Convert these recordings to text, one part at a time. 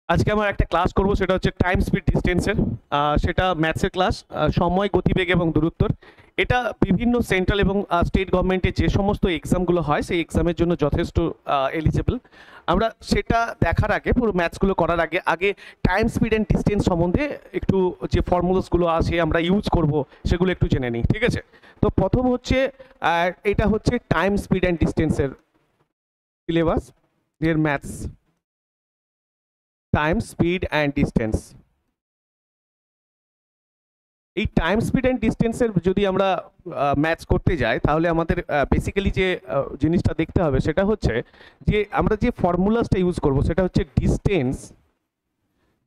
আজকে আমার একটা ক্লাস করব, সেটা হচ্ছে টাইম স্পিড ডিস্টেন্সের। সেটা ম্যাথসের ক্লাস। সময়, গতিবেগ এবং দূরত্বর। এটা বিভিন্ন সেন্ট্রাল এবং স্টেট গভর্নমেন্টের যে সমস্ত এক্সামগুলো হয় সেই এক্সামের জন্য যথেষ্ট এলিজিবল। আমরা সেটা দেখার আগে, পুরো ম্যাথসগুলো করার আগে আগে টাইম স্পিড অ্যান্ড ডিস্টেন্স সম্বন্ধে একটু যে ফর্মুলাসগুলো আছে আমরা ইউজ করব সেগুলো একটু জেনে নিই, ঠিক আছে? তো প্রথম হচ্ছে এটা হচ্ছে টাইম স্পিড অ্যান্ড ডিস্টেন্সের সিলেবাস, এর maths. Time speed and distance, এই টাইম স্পিড অ্যান্ড ডিস্টেন্সের যদি আমরা ম্যাথস করতে যাই তাহলে আমাদের বেসিক্যালি যে জিনিসটা দেখতে হবে সেটা হচ্ছে যে আমরা যে ফর্মুলাসটা ইউজ করব সেটা হচ্ছে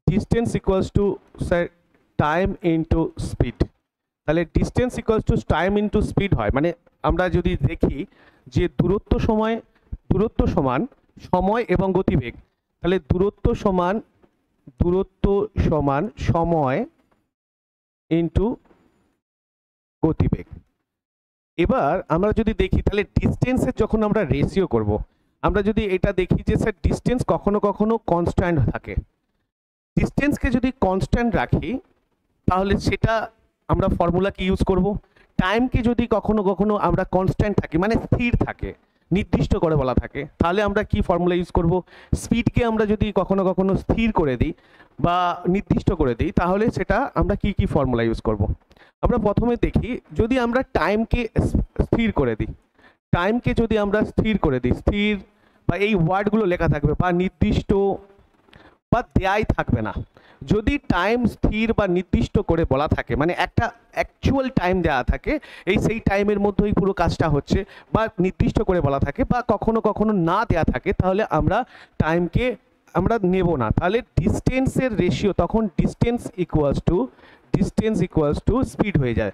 distance equals to time into speed. তাহলে distance equals to time into speed হয়, মানে আমরা যদি দেখি যে দূরত্ব সমান সময় এবং গতিবেগ, তাহলে দূরত্ব সমান সময় ইনটু গতিবেগ। এবার আমরা যদি দেখি তাহলে ডিস্টেন্সের যখন আমরা রেশিও করব, আমরা যদি এটা দেখি যে স্যার ডিস্টেন্স কখনো কখনো কনস্ট্যান্ট থাকে। ডিস্টেন্সকে যদি কনস্ট্যান্ট রাখি তাহলে সেটা আমরা ফর্মুলা কি ইউজ করব? টাইমকে যদি কখনো কখনো আমরা কনস্ট্যান্ট থাকি, মানে স্থির থাকে, নির্দিষ্ট করে বলা থাকে, তাহলে আমরা কি ফর্মুলা ইউজ করব? স্পিডকে আমরা যদি কখনো কখনো স্থির করে দিই বা নির্দিষ্ট করে দিই তাহলে সেটা আমরা কি ফর্মুলা ইউজ করব? আমরা প্রথমে দেখি, যদি আমরা টাইমকে স্থির করে দিই, স্থির বা এই ওয়ার্ডগুলো লেখা থাকবে বা নির্দিষ্ট বা দেয়াই থাকবে না। যদি টাইম স্থির বা নির্দিষ্ট করে বলা থাকে, মানে একটা অ্যাকচুয়াল টাইম দেওয়া থাকে, সেই টাইমের মধ্যেই পুরো কাজটা হচ্ছে, বা নির্দিষ্ট করে বলা থাকে বা কখনো কখনো না দেয়া থাকে, তাহলে আমরা টাইমকে আমরা নেব না। তাহলে ডিস্টেন্সের রেশিও তখন ডিস্টেন্স ইকুয়ালস টু স্পিড হয়ে যায়,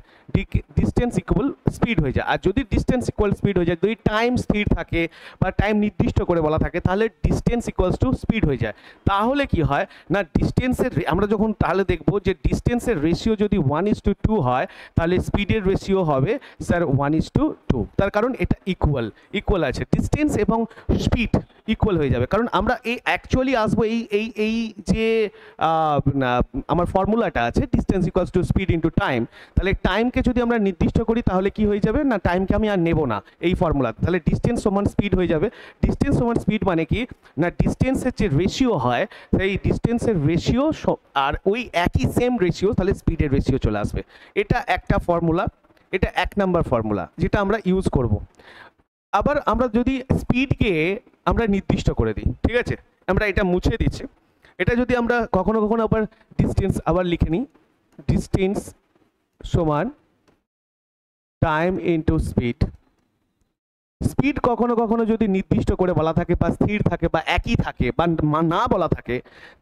ডিস্টেন্স ইকুয়াল স্পিড হয়ে যায়। আর যদি ডিস্টেন্স ইকুয়াল স্পিড হয়ে যায়, যদি টাইম স্থির থাকে বা টাইম নির্দিষ্ট করে বলা থাকে, তাহলে ডিস্টেন্স ইকুয়ালস টু স্পিড হয়ে যায়। তাহলে কি হয় না, ডিস্টেন্সের আমরা যখন তাহলে দেখব যে ডিস্টেন্সের রেশিও যদি 1:2 হয় তাহলে স্পিডের রেশিও হবে স্যার 1:2। তার কারণ এটা ইকুয়াল আছে, ডিস্টেন্স এবং স্পিড ইকুয়াল হয়ে যাবে। কারণ আমরা এই অ্যাকচুয়ালি আসবো এই যে আমার ফর্মুলাটা আছে distance equals to speed into time, তাহলে টাইমকে যদি আমরা নির্দিষ্ট করি তাহলে কি হয়ে যাবে না, টাইমকে আমি আর নেব না এই ফর্মুলা, তাহলে ডিস্টেন্স সমান স্পিড হয়ে যাবে। ডিস্টেন্স সমান স্পিড মানে কি না, ডিস্টেন্সের যে রেশিও হয় সেই ডিস্টেন্সের রেশিও আর ওই একই সেম রেশিও, তাহলে স্পিডের রেশিও চলে আসবে। এটা একটা ফর্মুলা, এটা 1 নাম্বার ফর্মুলা যেটা আমরা ইউজ করব। আবার আমরা যদি স্পিডকে আমরা নির্দিষ্ট করে দিই, ঠিক আছে, আমরা এটা মুছে দিচ্ছি, এটা যদি আমরা কখনো কখনো আবার ডিস্টেন্স আবার লিখে নিই, ডিস্টেন্স সমান টাইম ইনটু স্পিড। স্পিড কখনো কখনো যদি নির্দিষ্ট করে বলা থাকে বা স্থির থাকে বা একই থাকে বা না বলা থাকে,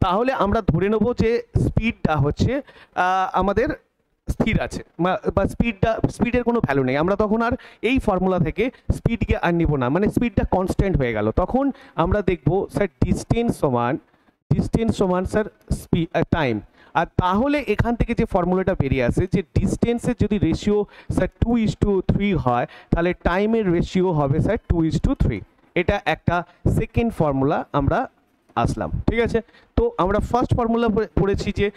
তাহলে আমরা ধরে নেব যে স্পিডটা হচ্ছে আমাদের স্থির আছে বা স্পিডের কোনো ভ্যালু নেই। আমরা তখন আর এই ফর্মুলা থেকে স্পিডকে আর নিব না, মানে স্পিডটা কনস্ট্যান্ট হয়ে গেল। তখন আমরা দেখব স্যার ডিস্টেন্স সমান স্যার স্পিড টাইম। আর তাহলে এখান থেকে যে ফর্মুলাটা বেরিয়ে আসে যে ডিস্টেন্সের যদি রেশিও স্যার 2:3 হয় তাহলে টাইমের রেশিও হবে স্যার 2:3। এটা একটা সেকেন্ড ফর্মুলা আমরা আসলাম, ঠিক আছে? তো আমরা ফার্স্ট ফর্মুলা পড়েছি যে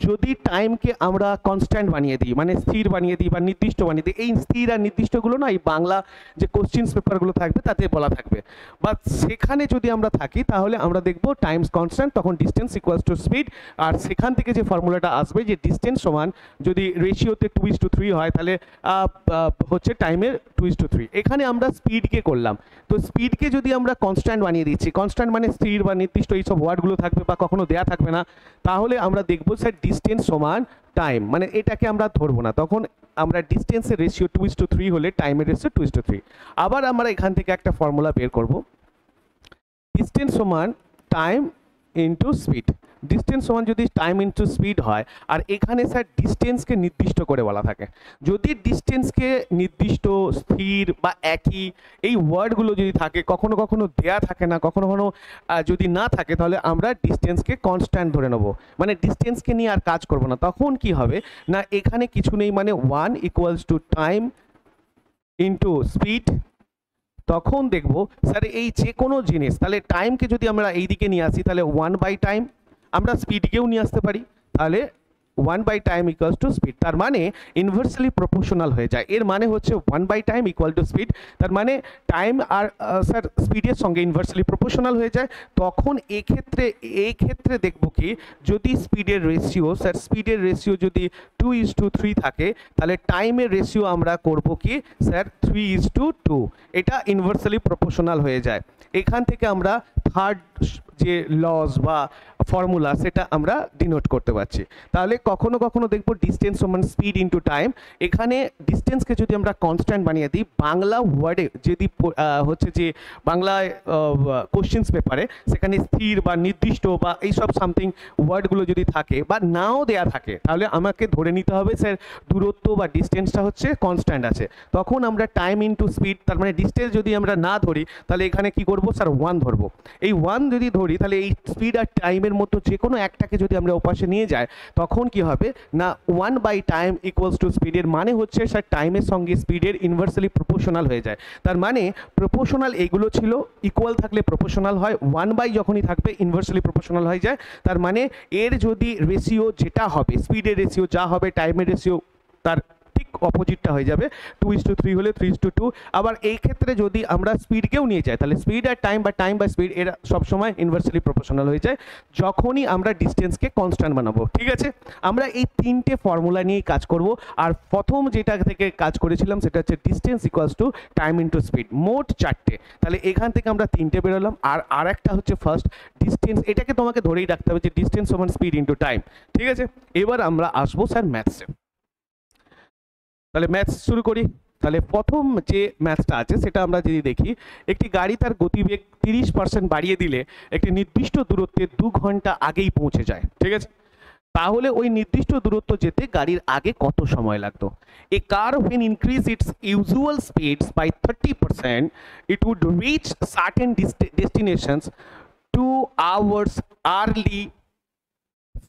যদি টাইমকে আমরা কনস্ট্যান্ট বানিয়ে দিই, মানে স্থির বানিয়ে দিই বা নির্দিষ্ট বানিয়ে দিই, এই স্থির আর নির্দিষ্টগুলো না এই বাংলা যে কোশ্চিনস পেপারগুলো থাকবে তাতে বলা থাকবে, বা সেখানে যদি আমরা থাকি তাহলে আমরা দেখব টাইমস কনস্ট্যান্ট, তখন ডিস্টেন্স ইকুয়ালস টু স্পিড। আর সেখান থেকে যে ফর্মুলাটা আসবে যে ডিস্টেন্স সমান যদি রেশিওতে 2:3 হয় তাহলে হচ্ছে টাইমের 2:3। এখানে আমরা স্পিডকে করলাম, তো স্পিডকে যদি আমরা কনস্ট্যান্ট বানিয়ে দিচ্ছি, কনস্ট্যান্ট মানে স্থির বা নির্দিষ্ট এইসব ওয়ার্ডগুলো থাকবে বা কখনো দেয়া থাকবে না, তাহলে আমরা দেখব স্যার ডিস্টেন্স সমান টাইম, মানে এটাকে আমরা ধরবো না, তখন আমরা ডিস্টেন্সের রেশিও 2:3 হলে টাইমের রেশিও 2:3। আবার আমরা এখান থেকে একটা ফর্মুলা বের করব, ডিস্টেন্স সমান টাইম ইনটু স্পিড। ডিস্টেন্স সমান যদি টাইম ইনটু স্পিড হয়, আর এখানে স্যার ডিস্টেন্সকে নির্দিষ্ট করে বলা থাকে, যদি ডিস্টেন্সকে নির্দিষ্ট, স্থির বা একই এই ওয়ার্ডগুলো যদি থাকে, কখনো কখনো দেয়া থাকে না, কখনো কখনো যদি না থাকে, তাহলে আমরা ডিস্টেন্সকে কনস্ট্যান্ট ধরে নেব, মানে ডিস্টেন্সকে নিয়ে আর কাজ করব না। তখন কি হবে না, এখানে কিছু নেই, মানে 1 equals to time into speed. তখন দেখব স্যার এই যে কোনো জিনিস, তাহলে টাইমকে যদি আমরা এই দিকে নিয়ে আসি তাহলে 1/টাইম, আমরা স্পিডকেও নিয়ে আসতে পারি, তাহলে 1/টাইম ইকুয়ালস টু স্পিড, তার মানে ইনভার্সলি প্রপোর্শনাল হয়ে যায়। এর মানে হচ্ছে 1/টাইম ইকুয়াল টু স্পিড, তার মানে টাইম আর স্যার স্পিডের সঙ্গে ইনভার্সলি প্রপোর্শনাল হয়ে যায়। তখন এই ক্ষেত্রে দেখব কি, যদি স্পিডের রেশিও স্যার স্পিডের রেশিও যদি 2:3 থাকে, তাহলে টাইমের রেশিও আমরা করব কি স্যার 3:2, এটা ইনভার্সলি প্রপোর্শনাল হয়ে যায়। এখান থেকে আমরা থার্ড যে লস বা ফর্মুলা সেটা আমরা ডিনোট করতে পারছি। তাহলে কখনো কখনো দেখব ডিস্টেন্স সমান স্পিড ইন্টু টাইম। এখানে ডিস্টেন্সকে যদি আমরা কনস্ট্যান্ট বানিয়ে দিই, বাংলা ওয়ার্ডে যদি হচ্ছে যে বাংলায় কোশ্চেন্স পেপারে সেখানে স্থির বা নির্দিষ্ট বা এইসব সামথিং ওয়ার্ডগুলো যদি থাকে বা নাও দেয়া থাকে, তাহলে আমাকে ধরে নিতে হবে স্যার দূরত্ব বা ডিস্টেন্সটা হচ্ছে কনস্ট্যান্ট আছে। তখন আমরা টাইম ইন্টু স্পিড, তার মানে ডিস্টেন্স যদি আমরা না ধরি তাহলে এখানে কি করব স্যার 1 ধরবো। এই 1 যদি ধরি তাহলে এই স্পিড আর টাইমের মতো যে কোনো একটাকে যদি আমরা ওপাশে নিয়ে যাই, তখন কি হবে না 1/টাইম ইকুয়ালস টু স্পিডের মানে হচ্ছে স্যার টাইমের সঙ্গে স্পিডের ইনভার্সলি প্রপোর্শনাল হয়ে যায়। তার মানে প্রপোর্শনাল এইগুলো ছিল, ইকুয়াল থাকলে প্রপোর্শনাল হয়, 1/, যখনই থাকবে ইনভার্সলি প্রপোর্শনাল হয়ে যায়। তার মানে এর যদি রেশিও যেটা হবে, স্পিডের রেশিও যা হবে টাইমের রেশিও তার ঠিক অপোজিটটা হয়ে যাবে, 2:3 হলে 3:2। আবার এই ক্ষেত্রে যদি আমরা স্পিডকেও নিয়ে যাই, তাহলে স্পিড আর টাইম বা টাইম বা স্পিড এরা সবসময় ইনভার্সলি প্রপোর্শনাল হয়ে যায় যখনই আমরা ডিস্টেন্সকে কনস্ট্যান্ট বানাবো। ঠিক আছে, আমরা এই তিনটে ফর্মুলা নিয়েই কাজ করব। আর প্রথম যেটা থেকে কাজ করেছিলাম সেটা হচ্ছে distance equals to time into speed, মোট 4টে। তাহলে এখান থেকে আমরা 3টে বেরোলাম। আর একটা হচ্ছে ফার্স্ট ডিস্টেন্স, এটাকে তোমাকে ধরেই রাখতে হবে যে ডিস্টেন্স সমান স্পিড ইন্টু টাইম। ঠিক আছে, এবার আমরা আসবো স্যার ম্যাথসে। তাহলে ম্যাথস শুরু করি। তাহলে প্রথম যে ম্যাথসটা আছে সেটা আমরা যদি দেখি, একটি গাড়ি তার গতিবেগ 30% বাড়িয়ে দিলে একটি নির্দিষ্ট দূরত্বে 2 ঘন্টা আগেই পৌঁছে যায়। ঠিক আছে, তাহলে ওই নির্দিষ্ট দূরত্ব যেতে গাড়ির আগে কত সময় লাগতো? এ কার when increase its usual speeds by 30%, it would reach certain destinations 2 hours early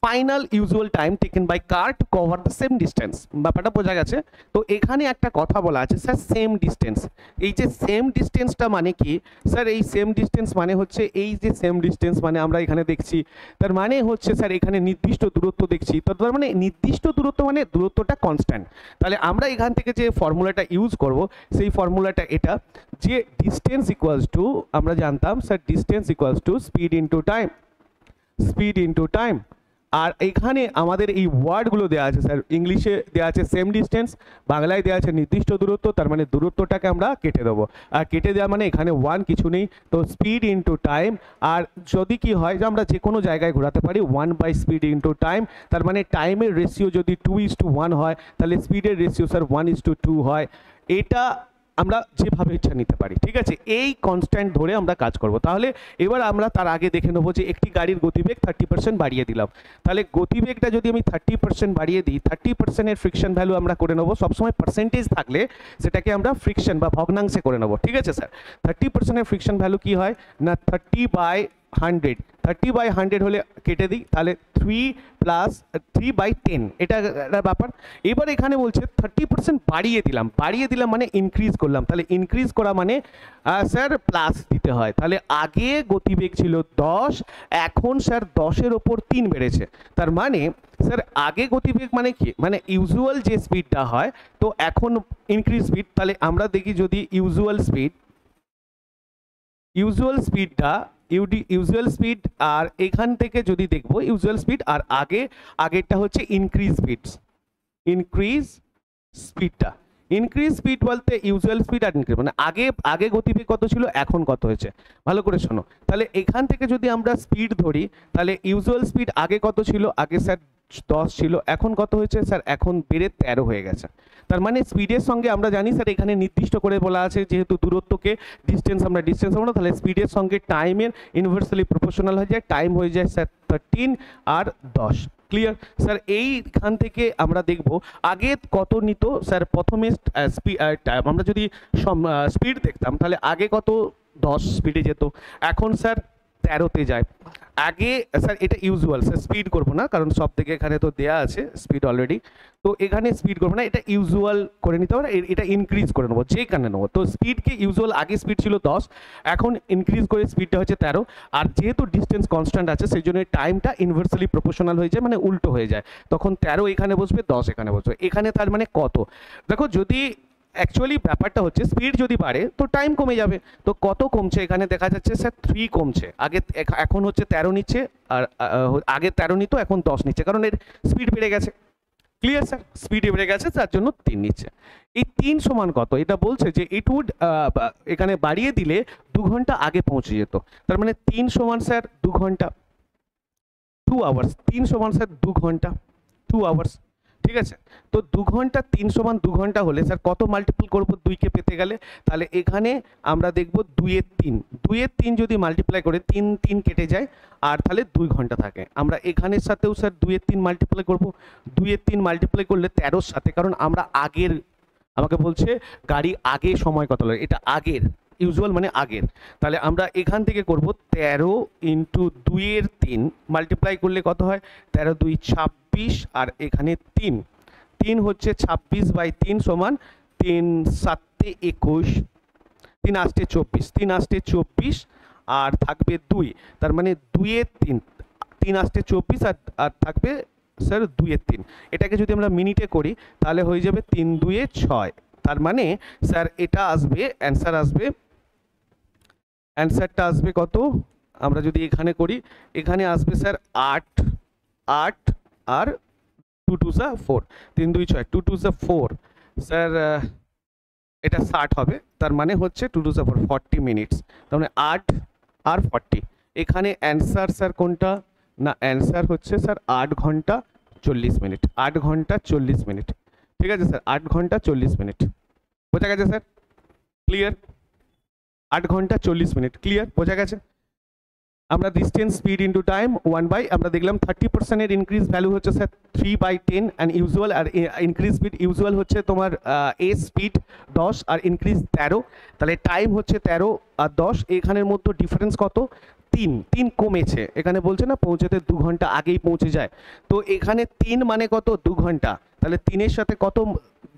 final usual time taken by car to cover the same distance. ব্যাপারটা বোঝা গেছে? তো এখানে একটা কথা বলা আছে স্যার সেম ডিস্টেন্স। এই যে সেম ডিস্টেন্সটা মানে কি স্যার? এই সেম ডিস্টেন্স মানে হচ্ছে এই যে সেম ডিস্টেন্স মানে আমরা এখানে দেখছি, তার মানে হচ্ছে স্যার এখানে নির্দিষ্ট দূরত্ব দেখছি, তো তার মানে নির্দিষ্ট দূরত্ব মানে দূরত্বটা কনস্ট্যান্ট। তাহলে আমরা এখান থেকে যে ফর্মুলাটা ইউজ করব সেই ফর্মুলাটা এটা, যে ডিস্টেন্স ইকুয়ালস টু, আমরা জানতাম sir distance equals to speed into time, speed into time. আর এখানে আমাদের এই ওয়ার্ডগুলো দেওয়া আছে স্যার, ইংলিশে দেওয়া আছে সেম ডিস্টেন্স, বাংলায় দেওয়া আছে নির্দিষ্ট দূরত্ব, তার মানে দূরত্বটাকে আমরা কেটে দেবো। আর কেটে দেওয়া মানে এখানে 1 কিছু নেই, তো স্পিড ইন্টু টাইম। আর যদি কি হয় যে আমরা যে কোনো জায়গায় ঘোরাতে পারি 1/স্পিড ইন্টু টাইম, তার মানে টাইমের রেশিও যদি 2:1 হয় তাহলে স্পিডের রেশিও স্যার 1:2 হয়। এটা আমরা যেভাবে ইচ্ছা নিতে পারি। ঠিক আছে, এই কনস্ট্যান্ট ধরে আমরা কাজ করব। তাহলে এবার আমরা তার আগে দেখে নেবো যে একটি গাড়ির গতিবেগ 30% বাড়িয়ে দিলাম। তাহলে গতিবেগটা যদি আমি 30% বাড়িয়ে দিই, 30%-এর ফ্রিকশন ভ্যালু আমরা করে নেবো। সবসময় পার্সেন্টেজ থাকলে সেটাকে আমরা ফ্রিকশন বা ভগ্নাংশে করে নেবো। ঠিক আছে স্যার, 30%-এর ফ্রিকশন ভ্যালু কি হয় না 30/100, 30/100 হলে কেটে দিই, তাহলে 3 + 3/10, এটা একটা ব্যাপার। এবার এখানে বলছে 30% বাড়িয়ে দিলাম মানে ইনক্রিজ করলাম। তাহলে ইনক্রিজ করা মানে স্যার প্লাস দিতে হয়। তাহলে আগে গতিবেগ ছিল 10, এখন স্যার 10-এর ওপর 3 বেড়েছে। তার মানে স্যার আগে গতিবেগ মানে কি, মানে ইউজুয়াল যে স্পিডটা হয়, তো এখন ইনক্রিজ স্পিড। তাহলে আমরা দেখি যদি ইউজুয়াল স্পিড আর এখান থেকে যদি দেখবো ইউজুয়াল স্পিড আর আগেরটা হচ্ছে ইনক্রিজ স্পিডটা। ইনক্রিজ স্পিড বলতে ইউজুয়াল স্পিড আর ইনক্রিজ মানে আগে গতিবেগ কত ছিল, এখন কত হয়েছে, ভালো করে শোনো। তাহলে এখান থেকে যদি আমরা স্পিড ধরি, তাহলে ইউজুয়াল স্পিড আগে কত ছিল, আগে স্যার 10 ছিল, এখন কত হয়েছে স্যার, এখন বেড়ে 13 হয়ে গেছে। তার মানে স্পিডের সঙ্গে আমরা জানি স্যার এখানে নির্দিষ্ট করে বলা আছে, যেহেতু দূরত্বকে ডিস্টেন্স আমরা তাহলে স্পিডের সঙ্গে টাইমের ইনভার্সলি প্রপোর্শনাল হয়ে যায়, টাইম হয়ে যায় স্যার 13 আর 10। Clear sir? এইখান থেকে আমরা দেখব আগে কত নিত স্যার। প্রথমে আমরা যদি স্পিড দেখতাম তাহলে আগে কত 10 স্পিডে যেত, এখন স্যার 13তে যায়। আগে স্যার এটা ইউজুয়াল, স্যার স্পিড করবো না কারণ সব থেকে এখানে তো দেয়া আছে স্পিড অলরেডি, তো এখানে স্পিড করবো না, এটা ইউজুয়াল করে নিতে হবে, এটা ইনক্রিজ করে নেবো যেখানে নেবো। তো স্পিডকে ইউজুয়াল আগে স্পিড ছিল 10, এখন ইনক্রিজ করে স্পিডটা হচ্ছে 13, আর যেহেতু ডিস্টেন্স কনস্ট্যান্ট আছে সেই জন্য টাইমটা ইনভার্সলি প্রপোর্শনাল হয়ে যায়, মানে উল্টো হয়ে যায়, তখন 13 এখানে বসবে, 10 এখানে বসবে। এখানে তার মানে কত দেখো, যদি অ্যাকচুয়ালি ব্যাপারটা হচ্ছে স্পিড যদি বাড়ে তো টাইম কমে যাবে, তো কত কমছে এখানে দেখা যাচ্ছে স্যার 3 কমছে, আগে এখন হচ্ছে 13 নিচ্ছে, আর আগে 13 নিত এখন 10 নিচ্ছে, কারণ এর স্পিড বেড়ে গেছে। ক্লিয়ার স্যার, স্পিড বেড়ে গেছে তার জন্য 3 নিচ্ছে। এই 3 সমান কত, এটা বলছে যে ইট উড এখানে বাড়িয়ে দিলে 2 ঘন্টা আগে পৌঁছে যেত, তার মানে 3 সমান স্যার 2 ঘন্টা, 2 আওয়ার্স। 3 সমান স্যার 2 ঘন্টা, 2 আওয়ার্স, ঠিক আছে। তো 2 ঘন্টা 3 সমান 2 ঘন্টা হলে স্যার কত মাল্টিপল করবো 2কে পেতে গেলে, তাহলে এখানে আমরা দেখব 2 এর 3, 2 এর 3 যদি মাল্টিপ্লাই করে 3 3 কেটে যায় আর তাহলে 2 ঘন্টা থাকে। আমরা এখানের সাথেও স্যার 2 এর 3 মাল্টিপ্লাই করব, 2 এর 3 মাল্টিপ্লাই করলে 13 সাথে, কারণ আমরা আগের, আমাকে বলছে গাড়ি আগে সময় কত লাগে, এটা আগের, ইউজুয়াল মানে আগের, তাহলে আমরা এখান থেকে করব 13 ইন্টু 2 এর 3 মাল্টিপ্লাই করলে কত হয়, 13 2 26, আর এখানে 3 3 হচ্ছে 26/3 সমান 3 7 21, 3 8 24, 3 8 24 আর থাকবে 2, তার মানে 2 এর 3, 3 8 24 আর থাকবে স্যার 2 এর 3। এটাকে যদি আমরা মিনিটে করি তাহলে হয়ে যাবে 3 2 এ 6, তার মানে স্যার এটা আসবে, অ্যান্সারটা আসবে কত, আমরা যদি এখানে করি এখানে আসবে স্যার 8 8 আর 2 2 4, 3 2 6, 2 2 4 স্যার, এটা 60 হবে, তার মানে হচ্ছে 2 2 4 40 মিনিটস, তার মানে 8 আর 40। এখানে অ্যান্সার স্যার কোনটা, না অ্যান্সার হচ্ছে স্যার 8 ঘন্টা 40 মিনিট, 8 ঘন্টা 40 মিনিট, ঠিক আছে স্যার, 8 ঘন্টা 40 মিনিট, বোঝা গেছে স্যার? ক্লিয়ার? 8 ঘন্টা 40 মিনিট, ক্লিয়ার, বোঝা গেছে? আমরা ডিস্টেন্স স্পিড ইন্টু টাইম 1 আমরা দেখলাম 30% এর ইনক্রিজ ভ্যালু হচ্ছে স্যার 3/10, অ্যান্ড ইউজুয়াল আর ইনক্রিজ স্পিড, ইউজুয়াল হচ্ছে তোমার এ স্পিড 10 আর ইনক্রিজ 13, তাহলে টাইম হচ্ছে 13 আর 10, এখানের মধ্যে ডিফারেন্স কত, 3 কমেছে, এখানে বলছে না পৌঁছতে 2 ঘন্টা আগেই পৌঁছে যায়, তো এখানে 3 মানে কত 2 ঘন্টা, তাহলে 3-এর সাথে কত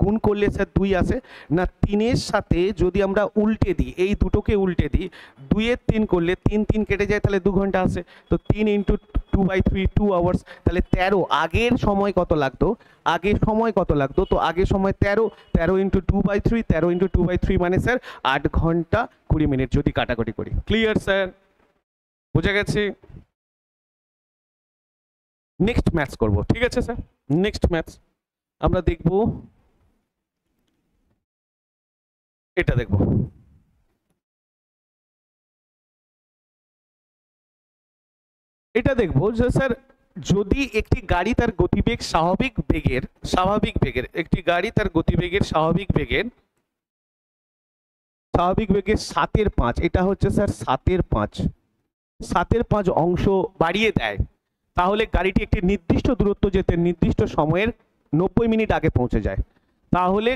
গুণ করলে স্যার 2 আসে, না 3-এর সাথে যদি আমরা উল্টে দিই, এই দুটোকে উল্টে দিই, 2 এর 3 করলে 3 3 কেটে যায়, তাহলে 2 ঘন্টা আসে, তো 3 ইন্টু 2/3 2 আওয়ার্স, তাহলে 13 আগের সময় কত লাগতো, আগের সময় কত লাগতো, তো আগের সময় 13 ইন্টু 2/3, 13 ইন্টু 2/3 মানে স্যার 8 ঘন্টা 20 মিনিট যদি কাটাকাটি করি। ক্লিয়ার স্যার, বোঝা গেছে? নেক্সট ম্যাথস করব, ঠিক আছে স্যার? নেক্সট ম্যাথস আমরা দেখব, এটা দেখব, এটা দেখব যে স্যার যদি একটি গাড়ি তার গতিবেগ স্বাভাবিক বেগের একটি গাড়ি তার গতিবেগের স্বাভাবিক বেগের 7/5, এটা হচ্ছে স্যার 7/5 অংশ বাড়িয়ে দেয়, তাহলে গাড়িটি একটি নির্দিষ্ট দূরত্ব যেতে নির্দিষ্ট সময়ের 90 মিনিট আগে পৌঁছে যায়, তাহলে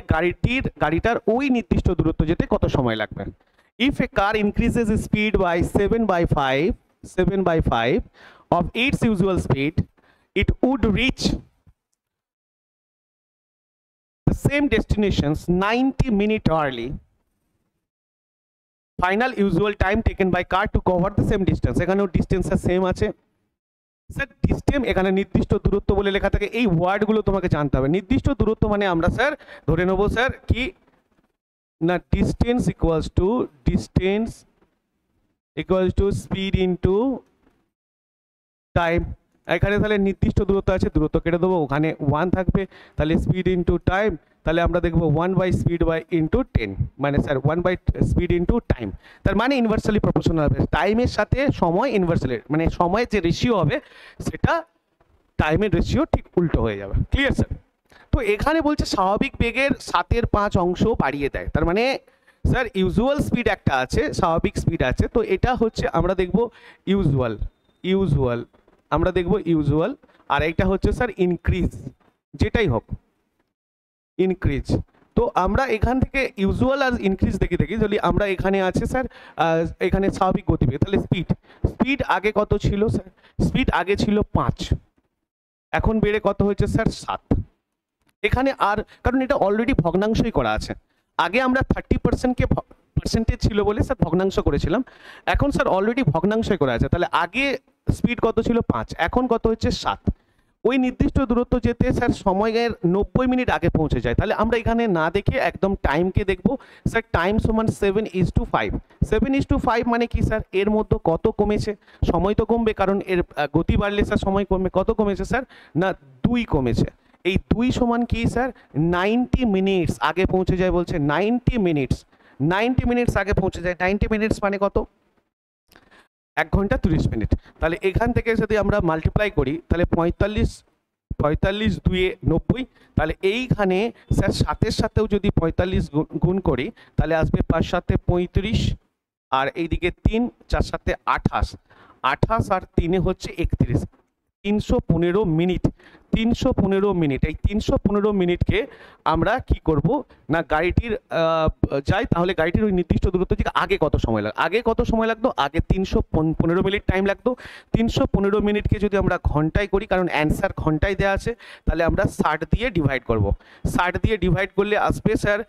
গাড়িটার ওই নির্দিষ্ট দূরত্ব যেতে কত সময় লাগবে? If a car increases its speed by 7/5 of its usual speed, it would reach the same destinations 90 minutes early. Final usual time taken by car to cover the same distance. এখানেও ডিস্টেন্সটা সেম আছে sir, distance এখানে নির্দিষ্ট দূরত্ব বলে লেখা থাকে, এই ওয়ার্ডগুলো তোমাকে জানতে হবে। নির্দিষ্ট দূরত্ব মানে আমরা স্যার ধরে নেব স্যার কি না, distance equals to speed into time. এখানে তাহলে নির্দিষ্ট দূরত্ব আছে, দূরত্ব কেটে দেবো, ওখানে 1 থাকবে, তাহলে স্পিড ইনটু টাইম, তাহলে আমরা দেখবো 1/speed ইনটু 10, মানে স্যার 1/speed ইনটু টাইম, তার মানে ইনভার্সালি প্রপোর্শনাল হবে, টাইমের সাথে সময় ইনভার্সালি, মানে সময়ের যে রেশিও হবে সেটা টাইমের রেশিও ঠিক উল্টো হয়ে যাবে। Clear sir? তো এখানে বলছে স্বাভাবিক বেগের 7/5 অংশ বাড়িয়ে দেয়, তার মানে স্যার ইউজুয়াল স্পিড একটা আছে, স্বাভাবিক স্পিড আছে, তো এটা হচ্ছে আমরা দেখব ইউজুয়াল, আমরা দেখব ইউজুয়াল, আর এইটা হচ্ছে স্যার ইনক্রিজ, যেটাই হোক ইনক্রিজ, তো আমরা এখান থেকে ইউজুয়াল আর ইনক্রিজ দেখি যদি আমরা এখানে আছে স্যার এখানে স্বাভাবিক গতিবেগ, তাহলে স্পিড আগে কত ছিল স্যার? স্পিড আগে ছিল 5, এখন বেড়ে কত হয়েছে স্যার? 7। এখানে আর কারণ এটা অলরেডি ভগ্নাংশই করা আছে, আগে আমরা 30%কে পার্সেন্টেজ ছিল বলে স্যার ভগ্নাংশ করেছিলাম, এখন স্যার অলরেডি ভগ্নাংশই করা আছে, তাহলে আগে স্পিড কত ছিল? 5, এখন কত হচ্ছে? 7। ওই নির্দিষ্ট দূরত্ব যেতে স্যার সময়ের 90 মিনিট আগে পৌঁছে যায়, তাহলে আমরা এখানে না দেখে একদম টাইমকে দেখব স্যার। টাইম সমান 7:5। 7:5 মানে কি স্যার? এর মধ্যে কত কমেছে? সময় তো কমবে, কারণ এর গতি বাড়লে স্যার সময় কমবে। কত কমেছে স্যার? না 2 কমেছে। এই 2 সমান কি স্যার? 90 মিনিটস আগে পৌঁছে যায় বলছে। 90 মিনিটস আগে পৌঁছে যায়। 90 মিনিটস মানে কত? 1 ঘন্টা 30 মিনিট। তাহলে এখান থেকে যদি আমরা মাল্টিপ্লাই করি তাহলে 45 2 90, তাহলে এইখানে স্যার 7-এর সাথেও যদি 45 গুণ করি তাহলে আসবে 5 7 35, আর এইদিকে 3 4 7 28, আর 3 হচ্ছে 31। 315 মিনিট। 315 মিনিট। এই 315 মিনিটকে আমরা কি করব না গাড়িটির যাই, তাহলে গাড়িটির ওই নির্দিষ্ট দূরত্ব থেকে আগে কত সময় লাগবে? আগে কত সময় লাগতো? আগে 315 মিনিট টাইম লাগতো। 315 মিনিটকে যদি আমরা ঘন্টায় করি, কারণ অ্যান্সার ঘন্টায় দেওয়া আছে, তাহলে আমরা 60 দিয়ে ডিভাইড করব। 60 দিয়ে ডিভাইড করলে আসবে স্যার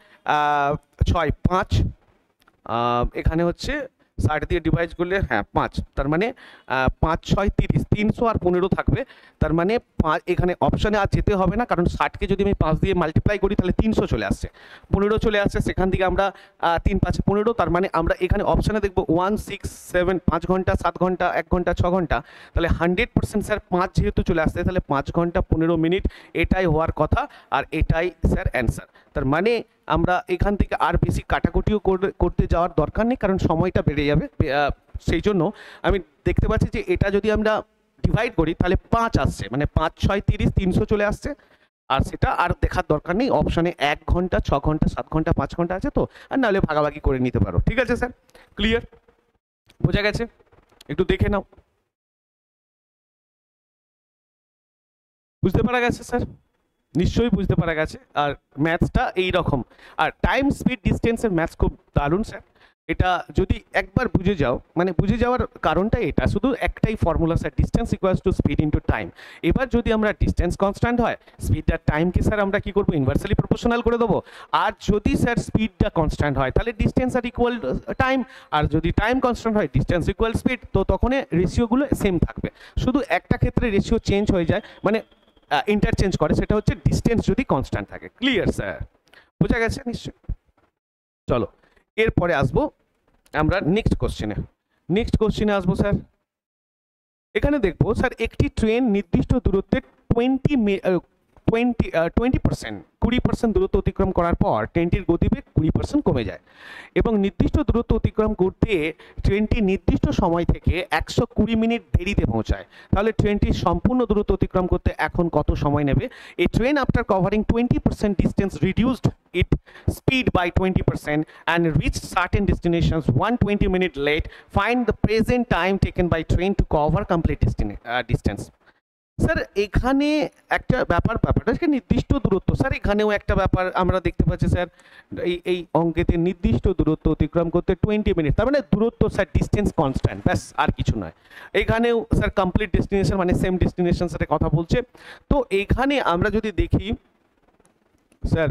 6 5, এখানে হচ্ছে 60 দিয়ে ডিভাইড করলে 5, তার মানে 5 6 30, 300 আর 15 থাকবে, তার মানে এখানে অপশানে আর যেতে হবে না, কারণ 60কে যদি আমি 5 দিয়ে মাল্টিপ্লাই করি তাহলে 300 চলে আসছে, 15 চলে আসছে, সেখান থেকে আমরা 3 5 15, তার মানে আমরা এখানে অপশানে দেখব 1 6 7, 5 ঘন্টা 7 ঘন্টা 1 ঘন্টা 6 ঘন্টা, তাহলে 100% স্যার 5 যেহেতু চলে আসছে, তাহলে 5 ঘন্টা 15 মিনিট এটাই হওয়ার কথা, আর এটাই স্যার অ্যান্সার। তার মানে আমরা এখান থেকে আর বেশি কাটাকুটিও করতে যাওয়ার দরকার নেই, কারণ সময়টা বেড়ে যাবে। সেই জন্য আমি দেখতে পাচ্ছি যে এটা যদি আমরা ডিভাইড করি তাহলে 5 আসছে, মানে 5 6 30, 300 চলে আসছে, আর সেটা আর দেখার দরকার নেই। অপশানে 1 ঘন্টা 6 ঘন্টা 7 ঘন্টা 5 ঘন্টা আছে তো, আর নাহলে ভাগাভাগি করে নিতে পারো। ঠিক আছে স্যার, ক্লিয়ার? বোঝা গেছে? একটু দেখে নাও। বুঝতে পারা গেছে স্যার? নিশ্চয়ই বুঝতে পারা গেছে। আর ম্যাথসটা এই রকম, আর টাইম স্পিড ডিস্টেন্সের ম্যাথস খুব দারুণ স্যার। এটা যদি একবার বুঝে যাও, মানে বুঝে যাওয়ার কারণটা এটা, শুধু একটাই formula sir, distance equals to speed into time. এবার যদি আমরা ডিস্টেন্স কনস্ট্যান্ট হয়, স্পিডটা টাইমকে স্যার আমরা কি করবো? ইনভার্সালি প্রপোর্শনাল করে দেবো। আর যদি স্যার স্পিডটা কনস্ট্যান্ট হয় তাহলে ডিস্টেন্স আর ইকুয়াল টাইম, আর যদি টাইম কনস্ট্যান্ট হয় ডিস্টেন্স ইকুয়াল স্পিড, তো তখন রেশিওগুলো সেম থাকবে। শুধু একটা ক্ষেত্রে রেশিও চেঞ্জ হয়ে যায়, মানে ইন্টারচেঞ্জ করে, সেটা হচ্ছে ডিস্টেন্স যদি কনস্ট্যান্ট থাকে। Clear sir? বোঝা গেছে নিশ্চয়? চলো এরপরে আসবো আমরা নেক্সট কোশ্চেনে আসবো স্যার। এখানে দেখবো স্যার একটি ট্রেন নির্দিষ্ট দূরত্বে 20% দূরত্ব অতিক্রম করার পর ট্রেনটির গতিবেগ 20% কমে যায়, এবং নির্দিষ্ট দূরত্ব অতিক্রম করতে ট্রেনটি নির্দিষ্ট সময় থেকে 120 মিনিট দেরিতে পৌঁছায়। তাহলে ট্রেনটির সম্পূর্ণ দূরত্ব অতিক্রম করতে এখন কত সময় নেবে? এই train after covering 20% distance reduced it speed by 20% and reached certain destinations 120 minutes late. Find the present time taken by train to cover complete distance. Sir এখানে একটা ব্যাপারটা নির্দিষ্ট দূরত্ব, স্যার এখানেও একটা ব্যাপার আমরা দেখতে পাচ্ছি স্যার, এই অঙ্কেতে নির্দিষ্ট দূরত্ব অতিক্রম করতে 20 মিনিট, তার মানে দূরত্ব স্যার ডিস্টেন্স কনস্ট্যান্ট, ব্যাস আর কিছু নয়। এখানেও স্যার কমপ্লিট ডেস্টিনেশন মানে সেম ডেস্টিনেশন সাথে কথা বলছে। তো এখানে আমরা যদি দেখি স্যার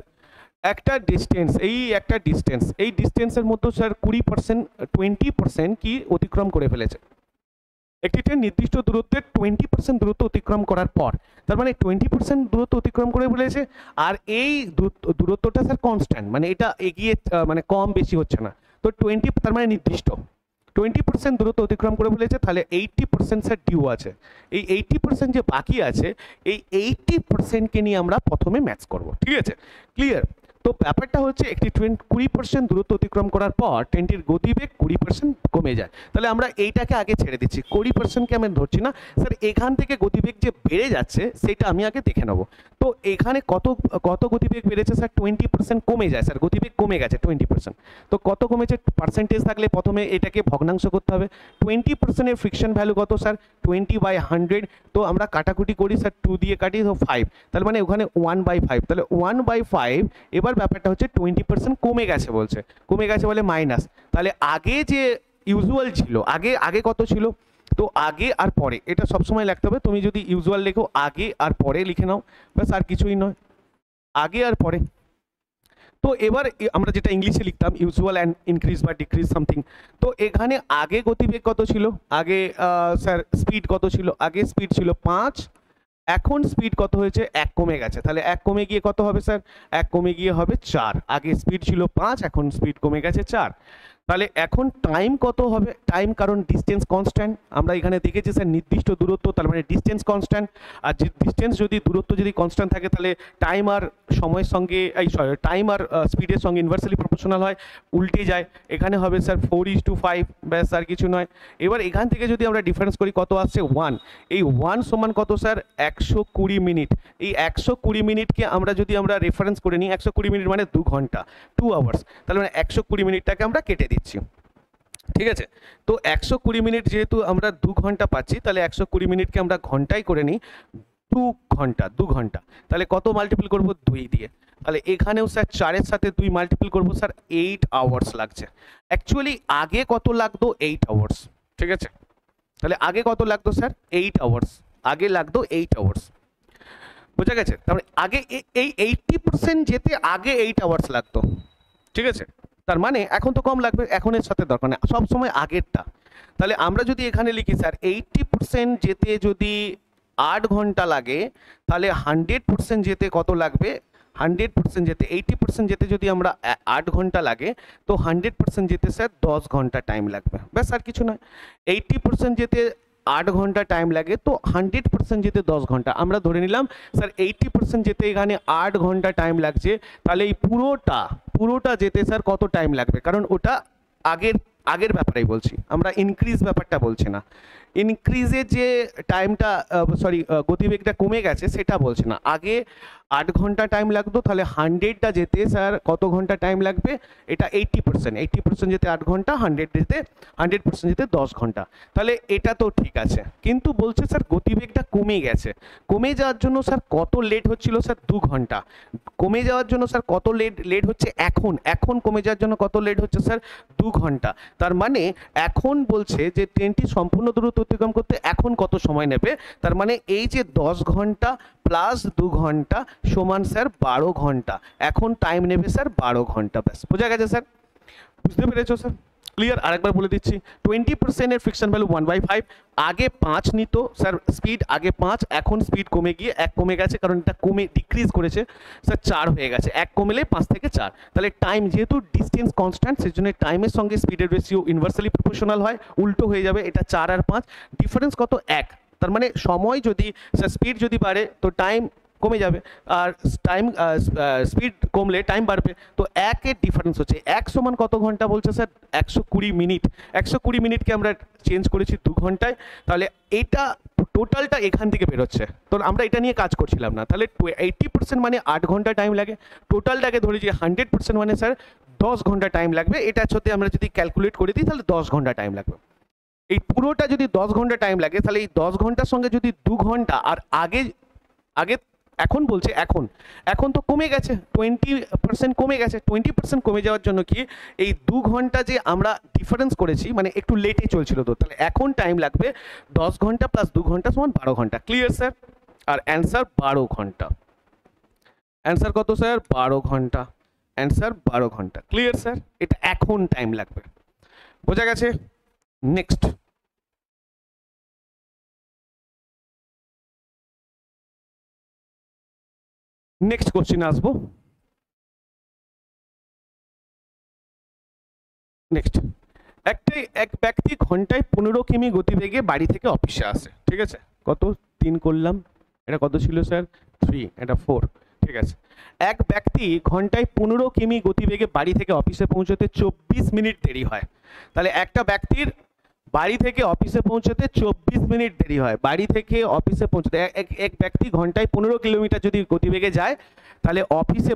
একটা ডিস্টেন্স, এই ডিস্টেন্সের মধ্যে স্যার 20% কি অতিক্রম করে ফেলেছে। একটি ট্রেন নির্দিষ্ট দূরত্বের 20% দূরত্ব অতিক্রম করার পর, তার মানে 20% দূরত্ব অতিক্রম করে ফেলেছে, আর এই দূরত্বটা স্যার কনস্ট্যান্ট, মানে এটা এগিয়ে মানে কম বেশি হচ্ছে না। তো 20 তার মানে নির্দিষ্ট 20% দূরত্ব অতিক্রম করে ফেলেছে, তাহলে 80% স্যার ডিউ আছে। এই 80% যে বাকি আছে, এই 80%কে নিয়ে আমরা প্রথমে ম্যাচ করব। ঠিক আছে, ক্লিয়ার? তো ব্যাপারটা হচ্ছে একটি ট্রেন 20% দূরত্ব অতিক্রম করার পর ট্রেনটির গতিবেগ 20% কমে যায়, তাহলে আমরা এইটাকে আগে ছেড়ে দিচ্ছি, 20%কে আমি ধরছি না স্যার। এখান থেকে গতিবেগ যে বেড়ে যাচ্ছে সেটা আমি আগে দেখে নেব। তো এখানে কত গতিবেগ বেড়েছে স্যার? 20% কমে যায় স্যার, গতিবেগ কমে গেছে 20%। তো কত কমেছে? পার্সেন্টেজ থাকলে প্রথমে এটাকে ভগ্নাংশ করতে হবে। 20%-এর ফ্রিকশন ভ্যালু কত স্যার? 20/100। তো আমরা কাটাকুটি করি স্যার, 2 দিয়ে কাটি, তো 5, তার মানে ওখানে 1/5, তাহলে 1/5। এবার এবার ব্যাপারটা হচ্ছে 20% কমে গেছে বলছে, কমে গেছে বলে মাইনাস। তাহলে আগে যে ইউজুয়াল ছিল, আগে কত ছিল, তো আগে আর পরে এটা সবসময় লিখতে হবে। তুমি যদি ইউজুয়াল লেখো আগে আর পরে লিখে নাও, ব্যাস আর কিছুই নয়, আগে আর পরে। তো এবার আমরা যেটা ইংলিশে লিখতাম ইউজুয়াল অ্যান্ড ইনক্রিজ বা ডিক্রিজ সামথিং, তো এখানে আগে গতিবেগ কত ছিল, আগে স্যার স্পিড কত ছিল, আগে স্পিড ছিল 5, এখন স্পিড কত হয়েছে 1 কমে গেছে, তাহলে 1 কমে গিয়ে কত হবে স্যার, 1 কমে গিয়ে হবে 4। আগে স্পিড ছিল 5, এখন স্পিড কমে গেছে 4। তাহলে এখন টাইম কত হবে, টাইম কারণ ডিস্টেন্স কনস্ট্যান্ট, আমরা এখানে দেখেছি স্যার নির্দিষ্ট দূরত্ব, তার মানে ডিস্টেন্স কনস্ট্যান্ট। আর যে ডিস্টেন্স যদি দূরত্ব যদি কনস্ট্যান্ট থাকে তাহলে টাইম আর সময়ের সঙ্গে টাইম আর স্পিডের সঙ্গে ইনভার্সলি প্রপোর্শনাল হয়, উল্টে যায়। এখানে হবে স্যার 4:5, ব্যাস আর কিছু নয়। এবার এখান থেকে যদি আমরা ডিফারেন্স করি কত আসছে 1, এই 1 সমান কত স্যার 120 মিনিট। এই 120 মিনিটকে আমরা যদি আমরা রেফারেন্স করে নিই, 120 মিনিট মানে 2 ঘন্টা, 2 আওয়ার্স, তাহলে মানে 120 মিনিটটাকে আমরা কেটে দিচ্ছি, ঠিক আছে। তো 120 মিনিট যেহেতু আমরা 2 ঘন্টা পাচ্ছি, তাহলে 120 মিনিটকে আমরা ঘন্টায় করে নিই, 2 ঘন্টা, 2 ঘন্টা, তাহলে কত মাল্টিপল করব 2 দিয়ে, তাহলে এখানেও স্যার 4-এর সাথে 2 মাল্টিপল করব স্যার 8 আওয়ার্স লাগছে। অ্যাকচুয়ালি আগে কত লাগতো 8 আওয়ার্স, ঠিক আছে। তাহলে আগে কত লাগতো স্যার 8 আওয়ার্স, আগে লাগতো 8 আওয়ার্স, বোঝা গেছে। তারপরে আগে এই 80% যেতে আগে 8 আওয়ার্স লাগতো, ঠিক আছে। তার মানে এখন তো কম লাগবে, এখন এর সাথে দরকার নেই, সবসময় আগেরটা। তাহলে আমরা যদি এখানে লিখি স্যার 80% যেতে যদি 8 ঘন্টা লাগে, তাহলে 100% যেতে কত লাগবে, 100% যেতে 80% যেতে যদি আমরা 8 ঘন্টা লাগে, তো 100% যেতে স্যার 10 ঘন্টা টাইম লাগবে, ব্যাস আর কিছু নয়। 80% যেতে 8 ঘন্টা টাইম লাগে, তো 100% যেতে 10 ঘন্টা। আমরা ধরে নিলাম স্যার 80% যেতে এখানে 8 ঘন্টা টাইম লাগছে, তাহলে এই পুরোটা যেতে স্যার কত টাইম লাগবে, কারণ ওটা আগের ব্যাপারেই বলছি, আমরা ইনক্রিজ ব্যাপারটা বলছি না। ইনক্রিজের যে টাইমটা গতিবেগটা কমে গেছে সেটা বলছি না। আগে 8 ঘন্টা টাইম লাগতো, তাহলে 100টা যেতে স্যার কত ঘন্টা টাইম লাগবে, এটা 80% যেতে 8 ঘন্টা, 100% যেতে 10 ঘন্টা। তাহলে এটা তো ঠিক আছে, কিন্তু বলছে স্যার গতিবেগটা কমে গেছে, কমে যাওয়ার জন্য স্যার কত লেট হচ্ছিল স্যার 2 ঘন্টা, কমে যাওয়ার জন্য স্যার কত লেট হচ্ছে এখন কমে যাওয়ার জন্য কত লেট হচ্ছে স্যার 2 ঘন্টা। তার মানে এখন বলছে যে ট্রেনটি সম্পূর্ণ দূরত্ব অতিক্রম করতে এখন কত সময় নেবে, তার মানে এই যে 10 ঘন্টা প্লাস 2 ঘন্টা সমান স্যার 12 ঘন্টা, এখন টাইম নেবে স্যার 12 ঘন্টা, ব্যাস বোঝা গেছে স্যার, বুঝতে পেরেছো স্যার, ক্লিয়ার। আরেকবার বলে দিচ্ছি 20% এর ফ্রিকশন ভ্যালু 1/5, আগে 5 নিত স্যার স্পিড, আগে 5, এখন স্পিড কমে গিয়ে 1 কমে গেছে, কারণ এটা কমে ডিক্রিজ করেছে স্যার 4 হয়ে গেছে, 1 কমলে 5 থেকে 4। তাহলে টাইম যেহেতু ডিস্টেন্স কনস্ট্যান্ট, সেই জন্য টাইমের সঙ্গে স্পিডের রেশিও ইনভার্সলি প্রপোর্শনাল হয়, উল্টো হয়ে যাবে, এটা 4 আর 5, ডিফারেন্স কত 1। তার মানে সময় যদি স্যার স্পিড যদি বাড়ে তো টাইম কমে যাবে, আর স্পিড কমলে টাইম বাড়বে, তো 1-এর ডিফারেন্স হচ্ছে 1 সমান কত ঘন্টা বলছে স্যার 120 মিনিট। 120 মিনিটকে আমরা চেঞ্জ করেছি 2 ঘন্টায়, তাহলে এটা টোটালটা এখান থেকে বেরোচ্ছে, তো আমরা এটা নিয়ে কাজ করছিলাম না। তাহলে 80% মানে 8 ঘন্টা টাইম লাগে, টোটালটাকে ধরি যে 100% মানে স্যার 10 ঘন্টা টাইম লাগবে, এটা সাথে আমরা যদি ক্যালকুলেট করে দিই তাহলে 10 ঘন্টা টাইম লাগবে। এই পুরোটা যদি 10 ঘন্টা টাইম লাগে, তাহলে এই 10 ঘন্টার সঙ্গে যদি 2 ঘন্টা আর আগে এখন বলছে এখন তো কমে গেছে, 20% কমে গেছে, 20% কমে যাওয়ার জন্য কি এই 2 ঘন্টা যে আমরা ডিফারেন্স করেছি মানে একটু লেটে চলছিল, তো তাহলে এখন টাইম লাগবে 10 ঘন্টা প্লাস 2 ঘন্টা সমান 12 ঘন্টা, ক্লিয়ার স্যার। আর অ্যান্সার 12 ঘন্টা, অ্যান্সার কত স্যার 12 ঘন্টা, অ্যান্সার 12 ঘন্টা, ক্লিয়ার স্যার। এটা এখন টাইম লাগবে, বোঝা গেছে। নেক্সট কোশ্চেন আসবো। নেক্সট এক ব্যক্তি ঘন্টায় 15 কিমি গতিবেগে বাড়ি থেকে অফিসে আসে, ঠিক আছে। কত 3 করলাম, এটা কত ছিল স্যার 3, এটা 4, ঠিক আছে। এক ব্যক্তি ঘন্টায় 15 কিমি গতিবেগে বাড়ি থেকে অফিসে পৌঁছতে 24 মিনিট দেরি হয়। তাহলে একটা ব্যক্তির বাড়ি থেকে অফিসে পৌঁছতে 24 মিনিট দেরি হয়, বাড়ি থেকে অফিসে পৌঁছতে এক ব্যক্তি ঘন্টায় 15 কিলোমিটার যদি গতিবেগে যায়, তাহলে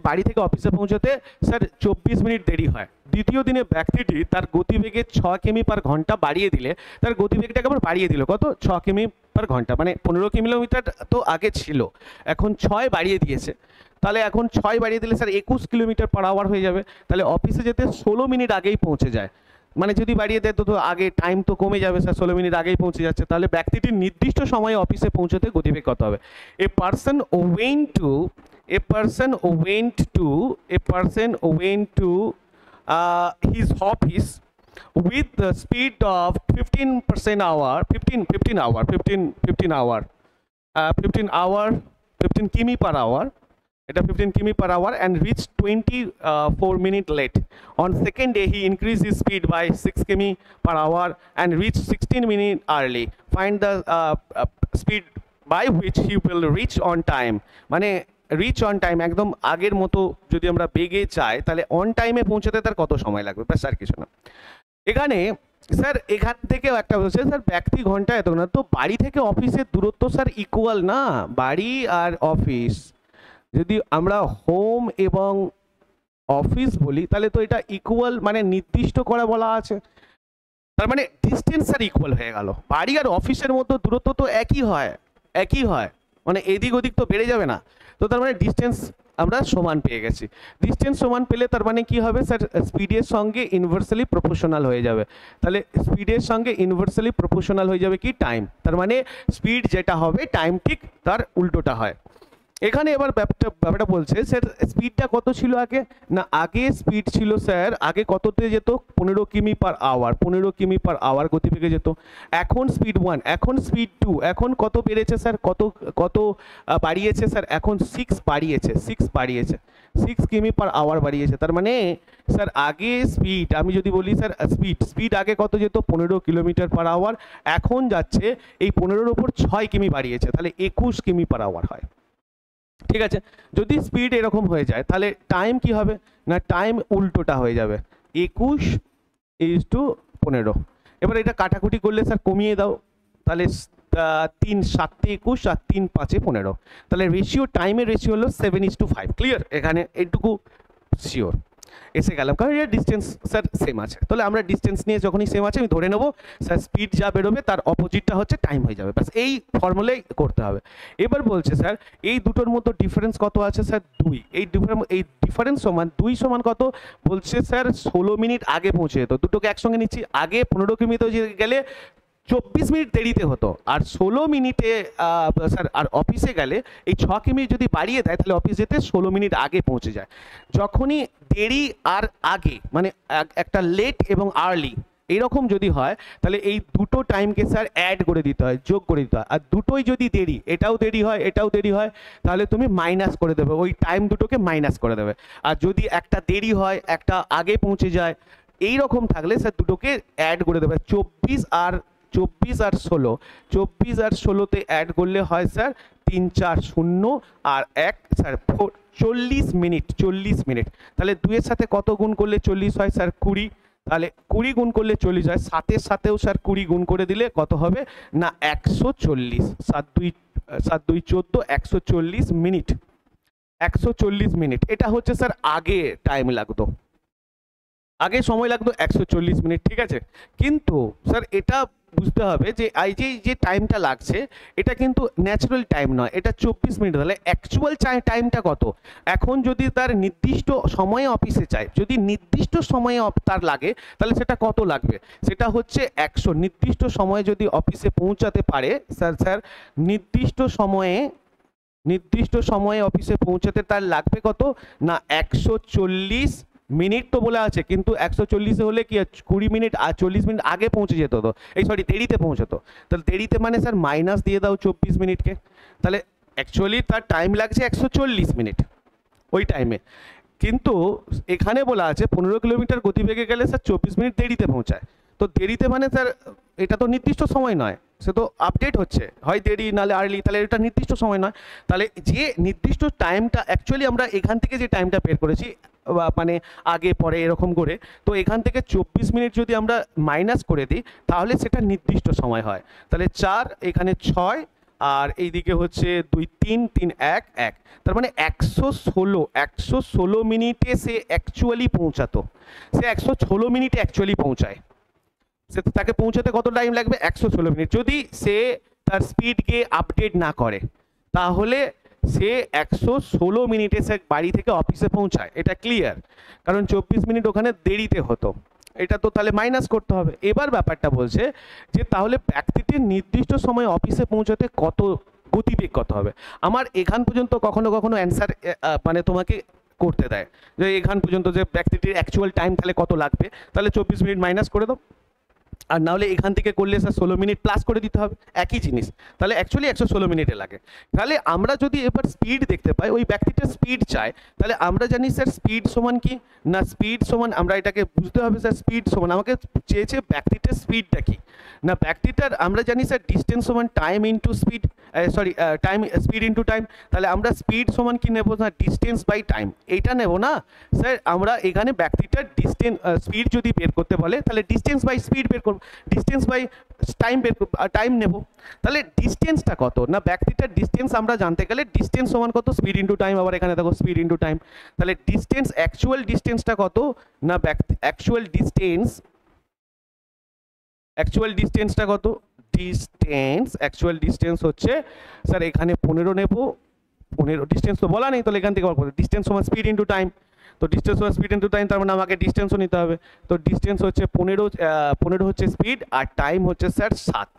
বাড়ি থেকে অফিসে পৌঁছতে স্যার 24 মিনিট দেরি হয়। দ্বিতীয় দিনে ব্যক্তিটি তার গতিবেগে 6 কিমি পার ঘন্টা বাড়িয়ে দিলে, তার গতিবেগটাকে আবার বাড়িয়ে দিল কত 6 কিমি পার ঘন্টা, মানে 15 কিলোমিটার তো আগে ছিল, এখন 6 বাড়িয়ে দিয়েছে। তাহলে এখন 6 বাড়িয়ে দিলে স্যার 21 কিলোমিটার পার আওয়ার হয়ে যাবে। তাহলে অফিসে যেতে 16 মিনিট আগেই পৌঁছে যায়। মানে যদি বাড়িয়ে দেয় তো আগে টাইম তো কমে যাবে স্যার, 16 মিনিট আগেই পৌঁছে যাচ্ছে। তাহলে ব্যক্তিটির নির্দিষ্ট সময়ে অফিসে পৌঁছতে গতিবেগ কত হবে? A person went to his office with the speed of 15 কিমি per hour, এটা 15 কিমি per hour, and reached 24 minutes late. On second day he increased his speed by 6 km per hour and reached 16 minutes early. Find the speed by which he will reach on time. মানে rich on time, একদম আগের মতো যদি আমরা বেগে চাই তাহলে on টাইমে পৌঁছাতে তার কত সময় লাগবে, ব্যাস আর কিছু না। এখানে স্যার এখান থেকেও একটা বলছে স্যার ব্যক্তি ঘন্টায় এত না, তো বাড়ি থেকে অফিসের দূরত্ব স্যার ইকুয়াল না, বাড়ি আর অফিস যদি আমরা হোম এবং অফিস বলি তাহলে তো এটা ইকুয়াল, মানে নির্দিষ্ট করা বলা আছে, তার মানে ডিস্টেন্স স্যার ইকুয়াল হয়ে গেল। বাড়ি আর অফিসের মধ্যে দূরত্ব তো একই হয়, মানে এদিক ওদিক তো বেড়ে যাবে না। তো তার মানে ডিস্টেন্স আমরা সমান পেয়ে গেছি। ডিস্টেন্স সমান পেলে তার মানে কি হবে স্যার, স্পিডের সঙ্গে ইনভার্সালি প্রপোর্শনাল হয়ে যাবে। তাহলে স্পিডের সঙ্গে ইনভার্সালি প্রপোর্শনাল হয়ে যাবে কি টাইম, তার মানে স্পিড যেটা হবে টাইম ঠিক তার উল্টোটা হয়। এখানে এবার ব্যাপারটা বলছে স্যার স্পিডটা কত ছিল আগে না, আগে স্পিড ছিল স্যার, আগে কততে যেত 15 কিমি পার আওয়ার গতিবেগে যেত। এখন স্পিড 1, এখন স্পিড 2, এখন কত বেড়েছে স্যার, কত বাড়িয়েছে স্যার, এখন 6 বাড়িয়েছে 6 কিমি পার আওয়ার বাড়িয়েছে। তার মানে স্যার আগে স্পিড, আমি যদি বলি স্যার স্পিড আগে কত যেত 15 কিলোমিটার পার আওয়ার, এখন যাচ্ছে এই 15-র উপর 6 কিমি বাড়িয়েছে, তাহলে 21 কিমি পার আওয়ার হয়। ঠিক আছে, যদি স্পিড এরকম হয়ে যায় তাহলে টাইম কি হবে না, টাইম উল্টোটা হয়ে যাবে, 21:15। এবার এটা কাটাকুটি করলে স্যার কমিয়ে দাও, তাহলে 3 7 21 আর 3 5 15, তাহলে রেশিও, টাইমের রেশিও হলো 7:5। ক্লিয়ার, এখানে এইটুকু শিওর এসে গেলাম, কারণ এর ডিস্টেন্স স্যার সেম আছে। তাহলে আমরা ডিস্টেন্স নিয়ে যখনই সেম আছে আমি ধরে নেবো স্যার স্পিড যা বেরোবে তার অপোজিটটা হচ্ছে টাইম হয়ে যাবে, ব্যাস এই ফর্মুলাই করতে হবে। এবার বলছে স্যার এই দুটোর মধ্যে ডিফারেন্স কত আছে স্যার 2, এই ডিফারেন্স সমান 2 সমান কত বলছে স্যার 16 মিনিট আগে পৌঁছে যেত। দুটোকে একসঙ্গে নিচ্ছি, আগে 15 কিলোমিটার গেলে 24 মিনিট দেরিতে হতো, আর 16 মিনিটে স্যার আর অফিসে গেলে এই 6 কিমি যদি বাড়িয়ে দেয় তাহলে অফিস যেতে 16 মিনিট আগে পৌঁছে যায়। যখনই দেরি আর আগে, মানে একটা লেট এবং আর্লি এইরকম যদি হয় তাহলে এই দুটো টাইমকে স্যার অ্যাড করে দিতে হয়, যোগ করে দিতে হয়। আর দুটোই যদি দেরি, এটাও দেরি হয় তাহলে তুমি মাইনাস করে দেবে, ওই টাইম দুটোকে মাইনাস করে দেবে। আর যদি একটা দেরি হয় একটা আগে পৌঁছে যায় এই রকম থাকলে স্যার দুটোকে অ্যাড করে দেবে। 24 আর 16তে অ্যাড করলে হয় স্যার 3 4 0 আর 1 স্যার 40 মিনিট। তাহলে 2 এর সাথে কত গুণ করলে 40 হয় স্যার 20, তাহলে 20 গুণ করলে 40 হয়, 7-এর সাথেও স্যার 20 গুণ করে দিলে কত হবে না 140, 7 2 14 140 মিনিট। এটা হচ্ছে স্যার আগে টাইম লাগতো, আগে সময় লাগতো 140 মিনিট, ঠিক আছে। কিন্তু স্যার এটা বুঝতে হবে যে এই যে টাইমটা লাগছে এটা কিন্তু ন্যাচারাল টাইম নয়, এটা 24 মিনিট। তাহলে অ্যাকচুয়াল টাইমটা কত, এখন যদি তার নির্দিষ্ট সময়ে অফিসে চায়, যদি নির্দিষ্ট সময়ে তার লাগে তাহলে সেটা কত লাগবে, সেটা হচ্ছে 100। নির্দিষ্ট সময়ে যদি অফিসে পৌঁছাতে পারে স্যার নির্দিষ্ট সময়ে অফিসে পৌঁছাতে তার লাগবে কত না 140 মিনিট তো বলা আছে, কিন্তু 140 হলে কি 20 মিনিট আর 40 মিনিট আগে পৌঁছে যেত, তো দেরিতে পৌঁছতো। তাহলে দেরিতে মানে স্যার মাইনাস দিয়ে দাও 24 মিনিটকে, তাহলে অ্যাকচুয়ালি তার টাইম লাগছে 140 মিনিট ওই টাইমে। কিন্তু এখানে বলা আছে 15 কিলোমিটার গতিবেগে গেলে স্যার 24 মিনিট দেরিতে পৌঁছায়। তো দেরিতে মানে স্যার এটা তো নির্দিষ্ট সময় নয়, সে তো আপডেট হচ্ছে, হয় দেরি নালে আর্লি, তাহলে এটা নির্দিষ্ট সময় নয়। তাহলে যে নির্দিষ্ট টাইমটা অ্যাকচুয়ালি আমরা এখান থেকে যে টাইমটা বের করেছি মানে আগে পরে এরকম করে, তো এখান থেকে 24 মিনিট যদি আমরা মাইনাস করে দিই তাহলে সেটা নির্দিষ্ট সময় হয়। তাহলে 4 এখানে 6 আর এইদিকে হচ্ছে 2 3 3 1 1, তার মানে 116 মিনিটে সে অ্যাকচুয়ালি পৌঁছাতো, সে 116 মিনিটে অ্যাকচুয়ালি পৌঁছায়। সে তাকে পৌঁছাতে কত টাইম লাগবে 116 মিনিট। যদি সে তার স্পিডকে আপডেট না করে, তাহলে সে 116 মিনিটে সে বাড়ি থেকে অফিসে পৌঁছায়। এটা ক্লিয়ার, কারণ 24 মিনিট ওখানে দেরিতে হতো। এটা তো তাহলে মাইনাস করতে হবে। এবার ব্যাপারটা বলছে যে তাহলে ব্যক্তিটির নির্দিষ্ট সময় অফিসে পৌঁছাতে কত গতিবেগ কত হবে। আমার এখান পর্যন্ত কখনো কখনো অ্যান্সার মানে তোমাকে করতে দেয় যে এখান পর্যন্ত যে ব্যক্তিটির অ্যাকচুয়াল টাইম তাহলে কত লাগবে, তাহলে 24 মিনিট মাইনাস করে দাও। আর নাহলে এখান থেকে করলে স্যার 16 মিনিট প্লাস করে দিতে হবে, একই জিনিস। তাহলে অ্যাকচুয়ালি 116 মিনিটে লাগে। তাহলে আমরা যদি এবার স্পিড দেখতে পাই, ওই ব্যক্তিটার স্পিড চায়, তাহলে আমরা জানি স্যার স্পিড সমান কি না, স্পিড সমান আমরা এটাকে বুঝতে হবে স্যার, স্পিড সমান আমাকে চেয়েছে ব্যক্তিটার স্পিডটা কি না, ব্যক্তিটার আমরা জানি স্যার ডিস্টেন্স সমান time into speed, sorry time speed into time. তাহলে আমরা স্পিড সমান কি নেব না, ডিস্টেন্স বাই টাইম, এইটা নেব না স্যার। আমরা এখানে ব্যক্তিটার ডিস্টেন্স স্পিড যদি বের করতে বলে তাহলে ডিস্টেন্স বাই স্পিড বের করব, ডিস্টেন্স বাই টাইম বের টাইম নেব। তাহলে ডিস্টেন্সটা কত না, ব্যক্তিটার ডিস্টেন্স আমরা জানতে গেলে ডিস্টেন্স সমান কত, স্পিড ইন্টু টাইম। আবার এখানে দেখো স্পিড ইন্টু টাইম। তাহলে ডিস্টেন্স অ্যাকচুয়াল ডিস্টেন্সটা কত না, অ্যাকচুয়াল ডিস্টেন্সটা কত, অ্যাকচুয়াল ডিস্টেন্স হচ্ছে স্যার এখানে 15 নেব। 15 ডিস্টেন্স তো বলা নেই, তাহলে এখান থেকে ডিস্টেন্স সমান স্পিড ইন্টু টাইম। তো ডিস্টেন্স সমান স্পিড ইন্টু টাইম, তার মানে আমাকে ডিস্টেন্সও নিতে হবে। তো ডিস্টেন্স হচ্ছে 15 হচ্ছে স্পিড, আর টাইম হচ্ছে স্যার 7।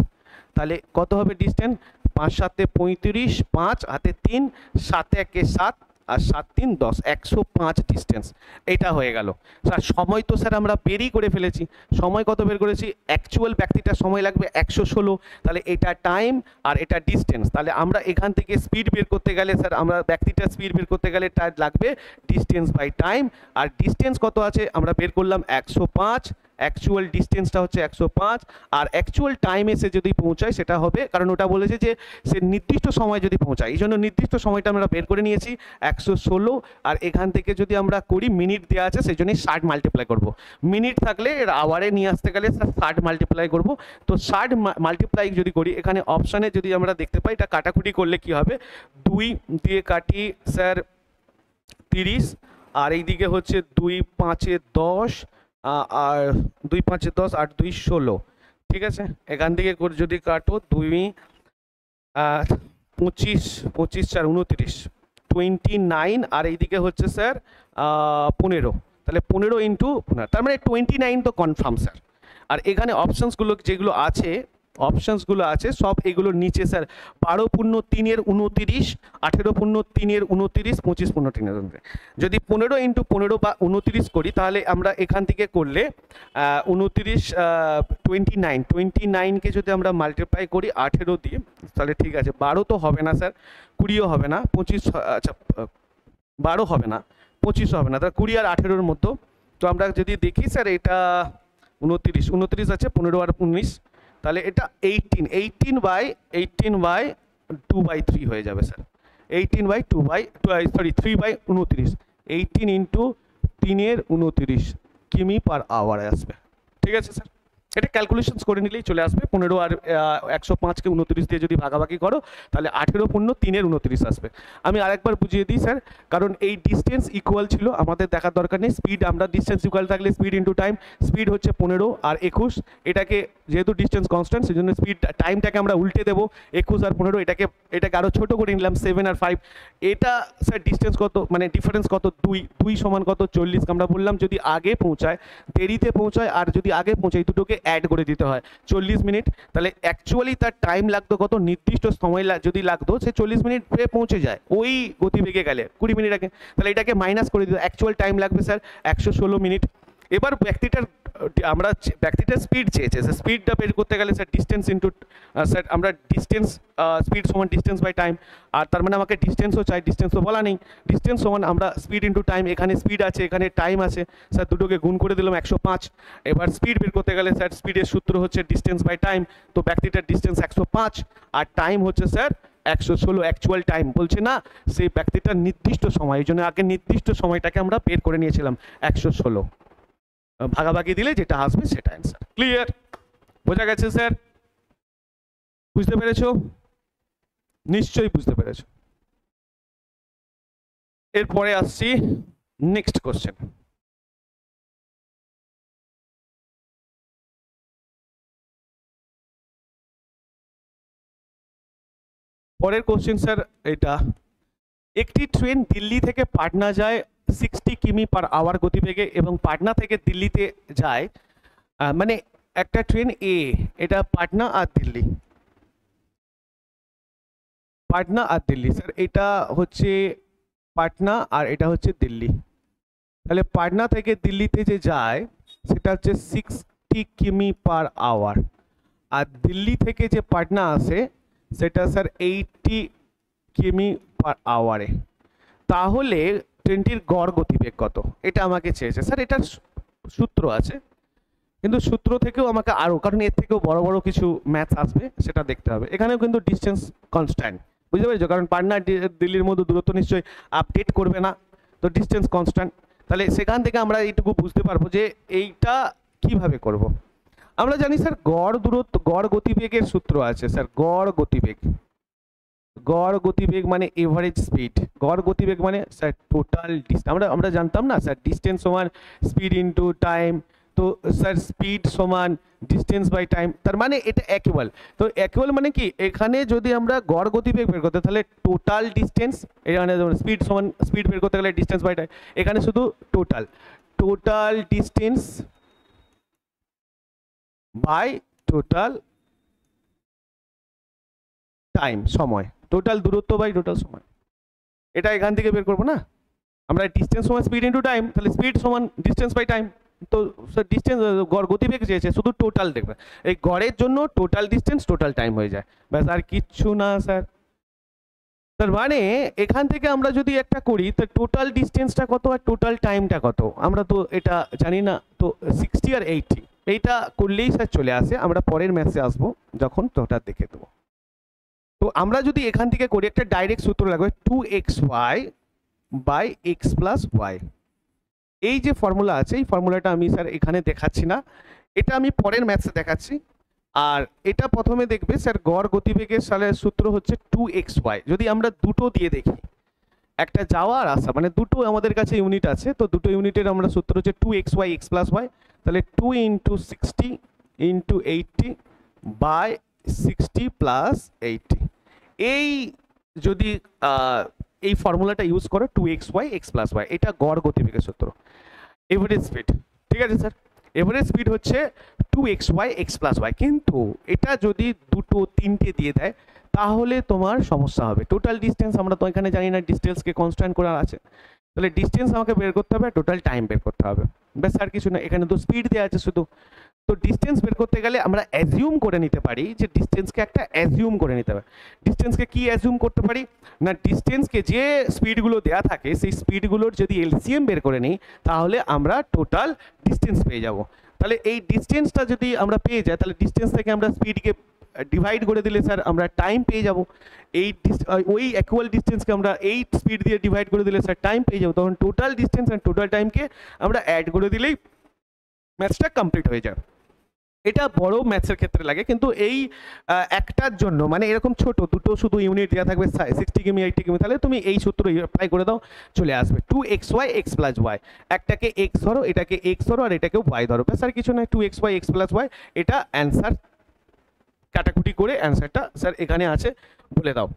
তাহলে কত হবে ডিস্টেন্স, 5 7 35, 5 হাতে 3, 7 1 7 আর 7 3 10, 105 ডিস্টেন্স। এটা হয়ে গেল স্যার। সময় তো স্যার আমরা বেরই করে ফেলেছি, সময় কত বের করেছি, অ্যাকচুয়াল ব্যক্তিটার সময় লাগবে 116, তাহলে এটা টাইম আর এটা ডিস্টেন্স। তাহলে আমরা এখান থেকে স্পিড বের করতে গেলে স্যার, আমরা ব্যক্তিটার স্পিড বের করতে গেলে তার লাগবে ডিস্টেন্স বাই টাইম। আর ডিস্টেন্স কত আছে আমরা বের করলাম 105, অ্যাকচুয়াল ডিস্টেন্সটা হচ্ছে 105, আর অ্যাকচুয়াল টাইমে সে যদি পৌঁছায় সেটা হবে, কারণ ওটা বলেছে যে সে নির্দিষ্ট সময় যদি পৌঁছায়, এই জন্য নির্দিষ্ট সময়টা আমরা বের করে নিয়েছি 116। আর এখান থেকে যদি আমরা করি, মিনিট দেওয়া আছে সেই জন্যই 60 মাল্টিপ্লাই করবো। মিনিট থাকলে এর আওয়ারে নিয়ে আসতে গেলে স্যার 60 মাল্টিপ্লাই করবো। তো 60 মাল্টিপ্লাই যদি করি, এখানে অপশানে যদি আমরা দেখতে পাই, এটা কাটাকুটি করলে কি হবে, 2 দিয়ে কাটি স্যার 30, আর এইদিকে হচ্ছে 2 5 10, আর 2 5 10, 8 2 16। ঠিক আছে, এখান থেকে যদি কাটো 2 25 25 4 29, 29, আর এইদিকে হচ্ছে স্যার 15। তাহলে 15 ইন্টু 15, তার মানে 29 তো কনফার্ম স্যার। আর এখানে অপশানসগুলো যেগুলো আছে সব এগুলোর নিচে স্যার 12 পূর্ণ 3 এর 29, 18 পূর্ণ 3 এর 29, 25 পূর্ণ 3 এর 29। যদি 15 ইন্টু 15 বা 29 করি, তাহলে আমরা এখান থেকে করলে 29 29কে যদি আমরা মাল্টিপ্লাই করি 18 দিয়ে, তাহলে ঠিক আছে 12 তো হবে না স্যার, 20ও হবে না, 25, আচ্ছা 12 হবে না, 25 হবে না, তাহলে 20 আর 18-র মধ্যে। তো আমরা যদি দেখি স্যার, এটা 29 আছে, 15 আর 19, তাহলে এটা 18 বাই 2/3 হয়ে যাবে স্যার। 3/29, 18 ইন্টু 3 এর 29 কিমি পার আওয়ারে আসবে। ঠিক আছে স্যার, এটা ক্যালকুলেশনস করে নিলেই চলে আসবে। 15 আর 105কে 29 দিয়ে যদি ভাগাভাগি করো, তাহলে 18 পূর্ণ 3 এর 29 আসবে। আমি আরেকবার বুঝিয়ে দিই স্যার, কারণ এই ডিস্টেন্স ইকুয়াল ছিল, আমাদের দেখার দরকার নেই। স্পিড আমরা ডিস্টেন্স ইকুয়াল থাকলে স্পিড ইন্টু টাইম, স্পিড হচ্ছে 15 আর 21, এটাকে যেহেতু ডিস্টেন্স কনস্ট্যান্ট সেই জন্য স্পিড টাইমটাকে আমরা উল্টে দেবো, 21 আর 15, এটাকে আরও ছোটো করে নিলাম 7 আর 5। এটা স্যার ডিস্টেন্স কত, মানে ডিফারেন্স কত, 2 সমান কত 40। আমরা বললাম যদি আগে পৌঁছায়, দেরিতে পৌঁছায়, আর যদি আগে পৌঁছায়, দুটোকে অ্যাড করে দিতে হয় 40 মিনিট। তাহলে অ্যাকচুয়ালি তার টাইম লাগতো কত, নির্দিষ্ট সময় যদি লাগতো, সে 40 মিনিটে পৌঁছে যায় ওই গতিবেগে গেলে 20 মিনিট আগে। তাহলে এটাকে মাইনাস করে দিতে, অ্যাকচুয়াল টাইম লাগবে স্যার 116 মিনিট। এবার ব্যক্তিটার স্পিড চেয়েছে, স্যার স্পিডটা বের করতে গেলে স্যার ডিস্টেন্স ইন্টু স্যার আমরা ডিস্টেন্স স্পিড সমান ডিস্টেন্স বাই টাইম, আর তার মানে আমাকে ডিস্টেন্সও চাই, ডিস্টেন্সও বলা নেই, ডিস্টেন্স সমান আমরা স্পিড ইন্টু টাইম, এখানে স্পিড আছে এখানে টাইম আছে স্যার, দুটোকে গুণ করে দিলাম 105। এবার স্পিড বের করতে গেলে স্যার স্পিডের সূত্র হচ্ছে ডিস্টেন্স বাই টাইম, তো ব্যক্তিটার ডিস্টেন্স 105 আর টাইম হচ্ছে স্যার 116। অ্যাকচুয়াল টাইম বলছে না, সেই ব্যক্তিটার নির্দিষ্ট সময়, এই জন্য আগে নির্দিষ্ট সময়টাকে আমরা বের করে নিয়েছিলাম 116, ভাগাভাগি দিলে যেটা আসবে সেটা অ্যান্সার। ক্লিয়ার, বোঝা গেছে স্যার? বুঝতে পেরেছো? নিশ্চয়ই বুঝতে পেরেছো। এরপরে আসছি নেক্সট কোশ্চেন। পরের কোশ্চেন স্যার এটা, একটি ট্রেন দিল্লি থেকে পাটনা যায় 60 কিমি পার আওয়ার গতিবেগে এবং পাটনা থেকে দিল্লিতে যায়, মানে একটা ট্রেন এ, এটা পাটনা আর দিল্লি, পাটনা আর দিল্লি স্যার, এটা হচ্ছে পাটনা আর এটা হচ্ছে দিল্লি। তাহলে পাটনা থেকে দিল্লিতে যে যায় সেটা হচ্ছে 60 কিমি পার আওয়ার, আর দিল্লি থেকে যে পাটনা আসে সেটা স্যার 80 কিমি পার আওয়ারে। তাহলে ট্রেনটির গড় গতিবেগ কত, এটা আমাকে চেয়েছে স্যার। এটার সূত্র আছে, কিন্তু সূত্র থেকেও আমাকে আরও, কারণ এর থেকেও বড় বড় কিছু ম্যাথস আসবে, সেটা দেখতে হবে। এখানেও কিন্তু ডিস্টেন্স কনস্ট্যান্ট, বুঝতে পেরেছো, কারণ পাটনা দিল্লির মধ্যে দূরত্ব নিশ্চয়ই আপডেট করবে না, তো ডিস্টেন্স কনস্ট্যান্ট। তাহলে সেখান থেকে আমরা এইটুকু বুঝতে পারবো যে এইটা কিভাবে করব। আমরা জানি স্যার গড় দূরত্ব, গড় গতিবেগের সূত্র আছে স্যার, গড় গতিবেগ, গড় গতিবেগ মানে এভারেজ স্পিড, গড় গতিবেগ মানে স্যার টোটাল ডিস্টেন্স। আমরা জানতাম না স্যার, ডিস্টেন্স সমান স্পিড ইনটু টাইম, তো স্যার স্পিড সমান ডিস্টেন্স বাই টাইম, তার মানে এটা ইকুয়াল। তো ইকুয়াল মানে কি, এখানে যদি আমরা গড় গতিবেগ বের করতে তাহলে টোটাল ডিস্টেন্স, এখানে স্পিড সমান স্পিড বের করতে গেলে ডিস্টেন্স বাই টাইম, এখানে শুধু total, total distance by total time, সময়, টোটাল দূরত্ব বাই টোটাল সময়, এটা এখান থেকে বের করবো না আমরা। ডিস্টেন্স সমান স্পিড ইনটু টাইম, তাহলে স্পিড সমান ডিস্টেন্স বাই টাইম। তো স্যার ডিস্টেন্স গড় গতিবেগ চেয়েছে, শুধু টোটাল দেখবে, এই গড়ের জন্য টোটাল ডিস্টেন্স টোটাল টাইম হয়ে যায়, ব্যাস আর কিচ্ছু না স্যার। তার মানে এখান থেকে আমরা যদি একটা করি তো টোটাল ডিস্টেন্সটা কত আর টোটাল টাইমটা কত, আমরা তো এটা জানি না। তো 60 আর 80 এইটা করলেই স্যার চলে আসে, আমরা পরের ম্যাথসে আসবো যখন তোটা দেখে দেবো। তো আমরা যদি এখান থেকে করি, একটা ডাইরেক্ট সূত্র লাগবে 2xy by x plus Y. এই যে ফর্মুলা আছে, এই ফর্মুলাটা আমি স্যার এখানে দেখাচ্ছি না, এটা আমি পরের ম্যাথসে দেখাচ্ছি। আর এটা প্রথমে দেখবে স্যার গড় গতিবেগের সালের সূত্র হচ্ছে 2xy। যদি আমরা দুটো দিয়ে দেখি, একটা যাওয়া আর আসা, মানে দুটো আমাদের কাছে ইউনিট আছে, তো দুটো ইউনিটের আমরা সূত্র হচ্ছে 2xy এক্স প্লাস ওয়াই, তাহলে 2 ইন্টু 60 ইন্টু 80 বাই 60 প্লাস 80। এই যদি এই ফর্মুলাটা ইউজ করো 2xy এক্স প্লাস ওয়াই, এটা গড় গতিবেগের সূত্র। এভারেজ স্পিড, ঠিক আছে স্যার, এভারেজ স্পিড হচ্ছে 2xy এক্স প্লাস ওয়াই, কিন্তু এটা যদি দুটো তিনটে দিয়ে দেয় তাহলে তোমার সমস্যা হবে। টোটাল ডিস্টেন্স আমরা তো এখানে জানি না, ডিস্টেন্সকে কনস্ট্যান্ট করা আছে, তাহলে ডিস্টেন্স আমাকে বের করতে হবে, টোটাল টাইম বের করতে হবে, ব্যাস আর কিছু না। এখানে তো স্পিড দেওয়া আছে শুধু, তো ডিস্টেন্স বের করতে গেলে আমরা অ্যাজিউম করে নিতে পারি যে ডিস্টেন্সকে একটা অ্যাজিউম করে নিতে হবে। ডিস্টেন্সকে কি অ্যাজিউম করতে পারি না, ডিস্টেন্সকে যে স্পিডগুলো দেওয়া থাকে সেই স্পিডগুলোর যদি এলসিএম বের করে নিই তাহলে আমরা টোটাল ডিস্টেন্স পেয়ে যাব। তাহলে এই ডিস্টেন্সটা যদি আমরা পেয়ে যাই, তাহলে ডিস্টেন্স থেকে আমরা স্পিডকে ডিভাইড করে দিলে স্যার আমরা টাইম পেয়ে যাব। এই ওই ইকুয়াল ডিস্টেন্সকে আমরা 8 স্পিড দিয়ে ডিভাইড করে দিলে স্যার টাইম পেয়ে যাবো। তখন টোটাল ডিস্টেন্স অ্যান্ড টোটাল টাইমকে আমরা অ্যাড করে দিলেই ম্যাথসটা কমপ্লিট হয়ে যায়। এটা বড় ম্যাথসের ক্ষেত্রে লাগে, কিন্তু এই একটার জন্য মানে এরকম ছোট দুটো শুধু ইউনিট দেওয়া থাকবে 60 কিমি 80 কিমি, তাহলে তুমি এই সূত্র অ্যাপ্লাই করে দাও, চলে আসবে 2xy এক্স প্লাস ওয়াই। একটাকে এক্স ধরো, এটাকে এক্স ধরো, আর এটাকেও ওয়াই ধরো, ব্যাস আর কিছু নয়, 2xy এক্স প্লাস ওয়াই। এটা অ্যান্সার, কাটাকুটি করে অ্যান্সারটা স্যার এখানে আছে বলে দাও।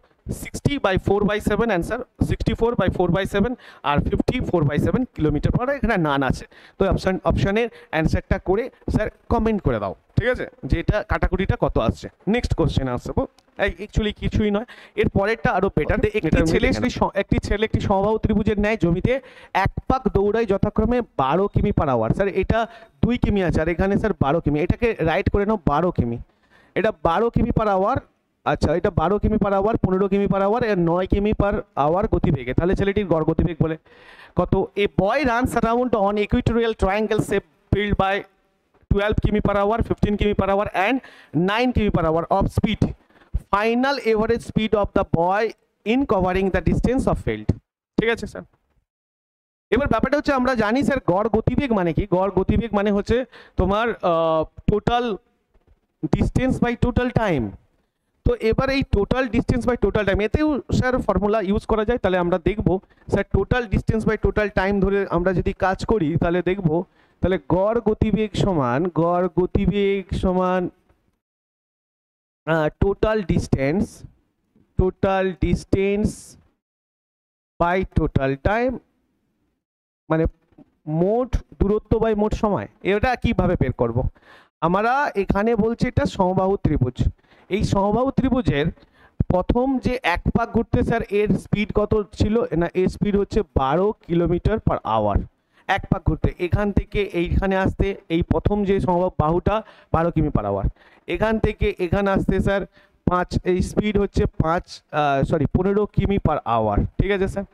60/4/7 অ্যান্সার, 64/4/7 আর 54/7 কিলোমিটার পর এখানে নান আছে। তো অপশানের অ্যান্সারটা করে স্যার কমেন্ট করে দাও, ঠিক আছে, যে এটা কাটাকুটিটা কত আসছে। নেক্সট কোশ্চেন আসবো, অ্যাকচুয়ালি কিছুই নয়, এর পরেরটা আরো বেটার। একটি ছেলে একটি সমবাহু ত্রিভুজের ন্যায় জমিতে এক পাক দৌড়ায় যথাক্রমে 12 কিমি পার আওয়ার। স্যার এটা 2 কিমি আছে আর এখানে স্যার 12 কিমি, এটাকে রাইট করে নাও 12 কিমি, এটা 12 কিমি পার আওয়ার। আচ্ছা, এটা 12 কিমি পার আওয়ার, 15 কিমি পার আওয়ার, এর 9 কিমি পার আওয়ার গতিবেগে, তাহলে ছেলেটির গড় গতিবেগ বলে কত। A boy runs around on equilateral triangle shape field by 12 কিমি পার আওয়ার, 15 কিমি পার আওয়ার অ্যান্ড 9 কিমি per hour of speed. Final average speed of the boy in covering the distance of field. ঠিক আছে sir, এবার ব্যাপারটা হচ্ছে আমরা জানি স্যার গড় গতিবেগ মানে কি। গড় গতিবেগ মানে হচ্ছে তোমার total distance by total time. তো এবার এই total distance by total time, এতেও স্যার ফর্মুলা ইউজ করা যায়। তাহলে আমরা দেখব sir total distance by total time ধরে আমরা যদি কাজ করি তাহলে দেখব, তাহলে গড় গতিবেগ সমান total distance total distance by total time, মানে মোট দূরত্ব বাই মোট সময়। এটা কিভাবে বের করব? আমরা এখানে বলছি এটা সমবাহু ত্রিভুজ। এই সমবাহু ত্রিভুজের প্রথম যে এক পাক ঘুরতে স্যার এর স্পিড কত ছিল না, এর স্পিড হচ্ছে 12 কিলোমিটার পার আওয়ার এক পাক ঘুরতে। এখান থেকে এইখানে আসতে এই প্রথম যে সমবাহুটা 12 কিমি পার আওয়ার, এখান থেকে এখানে আসতে স্যার 5, এই স্পিড হচ্ছে 15 কিমি পার আওয়ার, ঠিক আছে স্যার।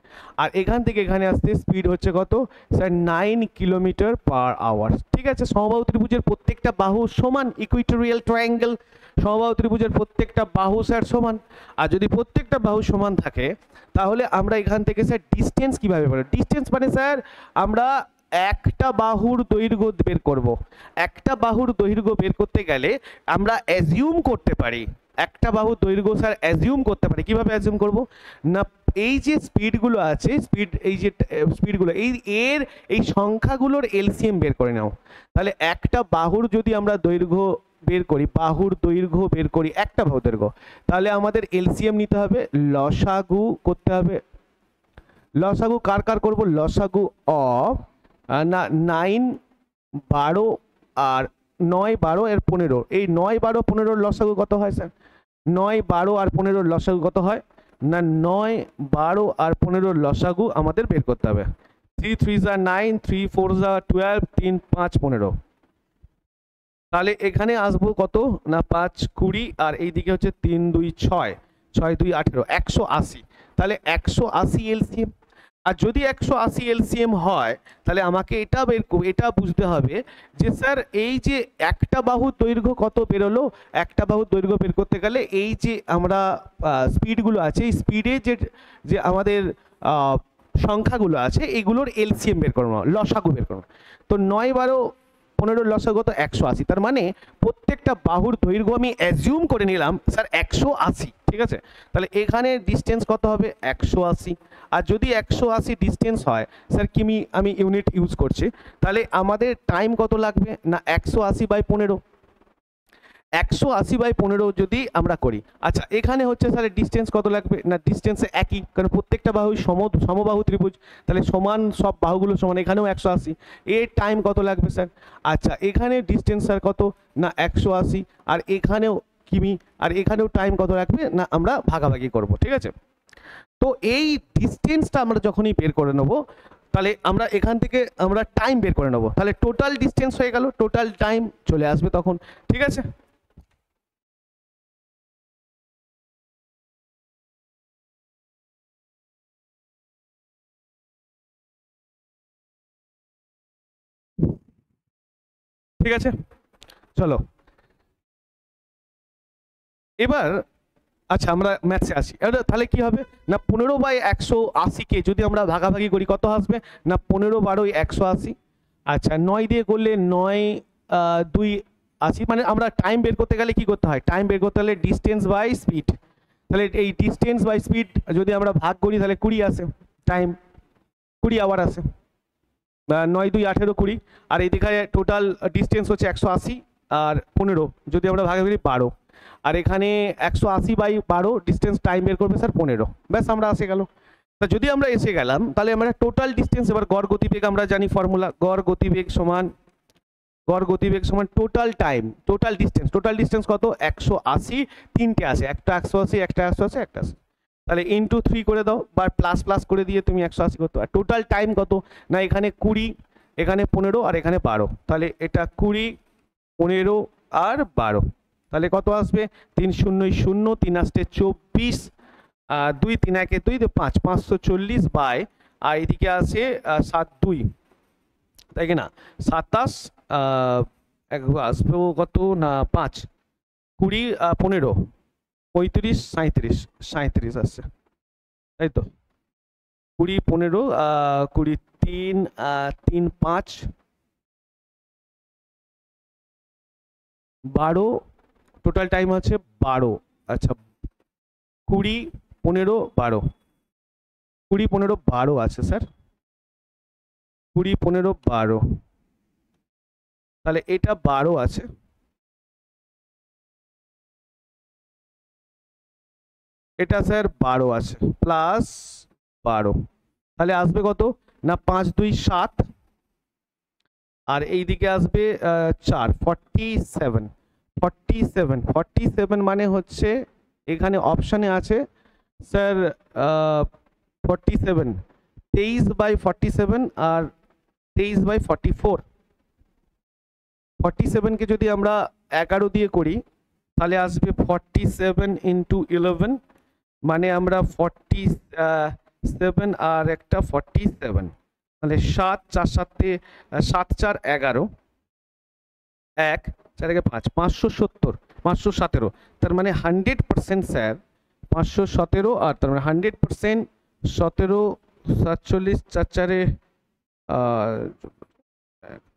আর এখান থেকে এখানে আসতে স্পিড হচ্ছে কত স্যার 9 কিলোমিটার পার আওয়ার, ঠিক আছে। সমবাহু ত্রিভুজের প্রত্যেকটা বাহু সমান, ইকুইটোরিয়াল ট্রায়াঙ্গেল সমবাহু ত্রিভুজের প্রত্যেকটা বাহু স্যার সমান। আর যদি প্রত্যেকটা বাহু সমান থাকে তাহলে আমরা এখান থেকে স্যার ডিস্টেন্স কিভাবে পাবো? ডিস্টেন্স মানে স্যার আমরা একটা বাহুর দৈর্ঘ্য বের করব। একটা বাহুর দৈর্ঘ্য বের করতে গেলে আমরা অ্যাজিউম করতে পারি, একটা বাহুর দৈর্ঘ্য স্যার অ্যাজিউম করতে পারি। কিভাবে অ্যাজিউম করব না, এই যে স্পিডগুলো আছে, এই যে স্পিডগুলো এর এই সংখ্যাগুলোর এলসিএম বের করে নাও। তাহলে একটা বাহুর যদি আমরা দৈর্ঘ্য বের করি, বাহুর দৈর্ঘ্য বের করি, একটা বাহুর দৈর্ঘ্য, তাহলে আমাদের এলসিএম নিতে হবে, লসাগু করতে হবে। লসাগু কার কার করব? লসাগু অফ না 9, 12 আর 9, 12 এর 15, এই 9, 12, 15 লসাগু কত হয় স্যার? 9, 12 আর 15 লসাগু কত হয় না, 9, 12 আর 15 লসাগু আমাদের বের করতে হবে। 3 3 যা 9, 3 4 যা 12, 3 5 15। তাহলে এখানে আসবো কত না 5 20, আর এইদিকে হচ্ছে 3 2 6, 6 2 18, 180। তাহলে 180 এলসিএম। আর যদি 180 এলসিএম হয় তাহলে আমাকে এটা বুঝতে হবে যে স্যার এই যে একটা বাহুর দৈর্ঘ্য কত বেরোলো, একটা বাহুর দৈর্ঘ্য বের করতে গেলে এই যে আমরা স্পিডগুলো আছে, এই স্পিডে যে আমাদের সংখ্যাগুলো আছে এইগুলোর এলসিএম বের করবো, লসাগু বের করবো। তো 9, 12, 15 লসাগু তো 180। তার মানে প্রত্যেকটা বাহুর দৈর্ঘ্য আমি অ্যাজিউম করে নিলাম স্যার 180, ঠিক আছে। তাহলে এখানে ডিস্টেন্স কত হবে? 180। আর যদি 180 ডিস্টেন্স হয় স্যার কিমি, আমি ইউনিট ইউজ করছি, তাহলে আমাদের টাইম কত লাগবে না 180/15। 180/15 যদি আমরা করি, আচ্ছা এখানে হচ্ছে স্যার ডিস্টেন্স কত লাগবে না, ডিস্টেন্সে একই, কারণ প্রত্যেকটা বাহু সমবাহু ত্রিভুজ, তাহলে সমান, সব বাহুগুলো সমান, এখানেও 180। এর টাইম কত লাগবে স্যার? আচ্ছা এখানে ডিস্টেন্স স্যার কত না 180, আর এখানেও কিমি, আর এখানেও টাইম কত লাগবে না আমরা ভাগাভাগি করব, ঠিক আছে। তো এই ডিস্টেন্সটা আমরা যখনই বের করে নেব তাহলে আমরা এখান থেকে আমরা টাইম বের করে নেব, তাহলে টোটাল ডিস্টেন্স হয়ে গেল, টোটাল টাইম চলে আসবে তখন, ঠিক আছে। ঠিক আছে, চলো এবার আচ্ছা আমরা ম্যাথসে আসি। এবার তাহলে কি হবে না 15/180-কে যদি আমরা ভাগাভাগি করি কত আসবে না 15 12 180। আচ্ছা 9 দিয়ে করলে 9 2 80, মানে আমরা টাইম বের করতে গেলে কি করতে হয়, টাইম বের করতে হলে ডিস্টেন্স বাই স্পিড। তাহলে এই ডিস্টেন্স বাই স্পিড যদি আমরা ভাগ করি তাহলে 20 আসে, টাইম 20 আওয়ার আসে। 9 2 18 20, আর এইদিকে টোটাল ডিস্টেন্স হচ্ছে 180 আর 15, যদি আমরা ভাগে করি 12, আর এখানে 180/12 ডিস্টেন্স টাইম বের করবে স্যার 15। ব্যাস আমরা এসে গেল। তা যদি আমরা এসে গেলাম তাহলে আমরা টোটাল ডিস্টেন্স, এবার গড় গতিবেগ আমরা জানি ফর্মুলা, গড় গতিবেগ সমান টোটাল টাইম, টোটাল ডিস্টেন্স কত 180, তিনটে আসে, একটা 180, একটা 180, একটা 80, তাহলে ইনটু 3 করে দাও বা প্লাস প্লাস করে দিয়ে তুমি 180 করতে পারো। টোটাল টাইম কত না এখানে 20, এখানে 15 আর এখানে 12, তাহলে এটা 20 15 আর 12, তাহলে কত আসবে 3 0 0 3 আসতে 24, 2 3 1 2 5, 540 বাই, আর এদিকে আছে 7 2, তাই কি না 27, আসবে কত না 5 20 15 35 37 আসছে, তাই তো 20 15 20 3 3 5 12, টোটাল টাইম আছে 12। আচ্ছা 20 15 12, 20 15 12 আছে স্যার, 20 15 12, তাহলে এটা 12 আছে। এটা স্যার 12 আছে, প্লাস 12, তাহলে আসবে কত না 5 2 7, আর এইদিকে আসবে 4, 47, 47, 47 মানে হচ্ছে এখানে অপশানে আছে স্যার 47, 23/47 আর 23/44। 47 কে যদি আমরা 11 দিয়ে করি তাহলে আসবে 47 × 11, মানে আমরা 47 আর একটা 47, তাহলে 7 4 7 7 4 11, 1 4 5 570, 517, তার মানে 100% স্যার 517, আর তার মানে 100% 17 47 4 4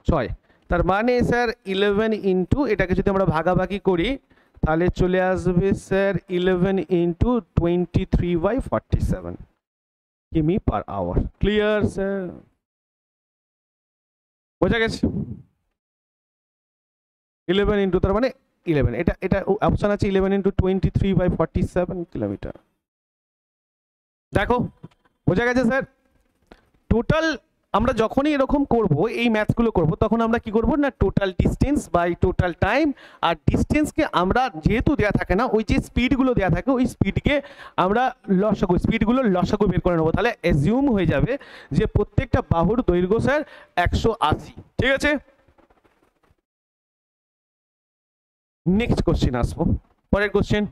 6, তার মানে স্যার 11 ইন্টু এটাকে যদি আমরা ভাগাভাগি করি তাহলে চলে আসবে স্যার 11 ইন্টু 23/47 কিমি পার আওয়ার। Clear sir? বোঝা গেছে? 11 ইন্টু তার মানে 11, এটা এটা অপশন আছে 11 ইন্টু 23/47 কিলোমিটার। দেখো বোঝা গেছে স্যার? টোটাল আমরা যখনই এরকম করব, এই ম্যাথগুলো করব, তখন আমরা কি করব না total distance by total time, আর ডিস্টেন্সকে আমরা যেহেতু দেয়া থাকে না, ওই যে স্পিডগুলো দেয়া থাকে ওই স্পিডকে আমরা স্পিডগুলো লসাগু বের করে নেবো। তাহলে অ্যাজিউম হয়ে যাবে যে প্রত্যেকটা বাহুর দৈর্ঘ্য স্যার 180। ঠিক আছে, নেক্সট কোশ্চেন আসবো, পরের কোশ্চেন।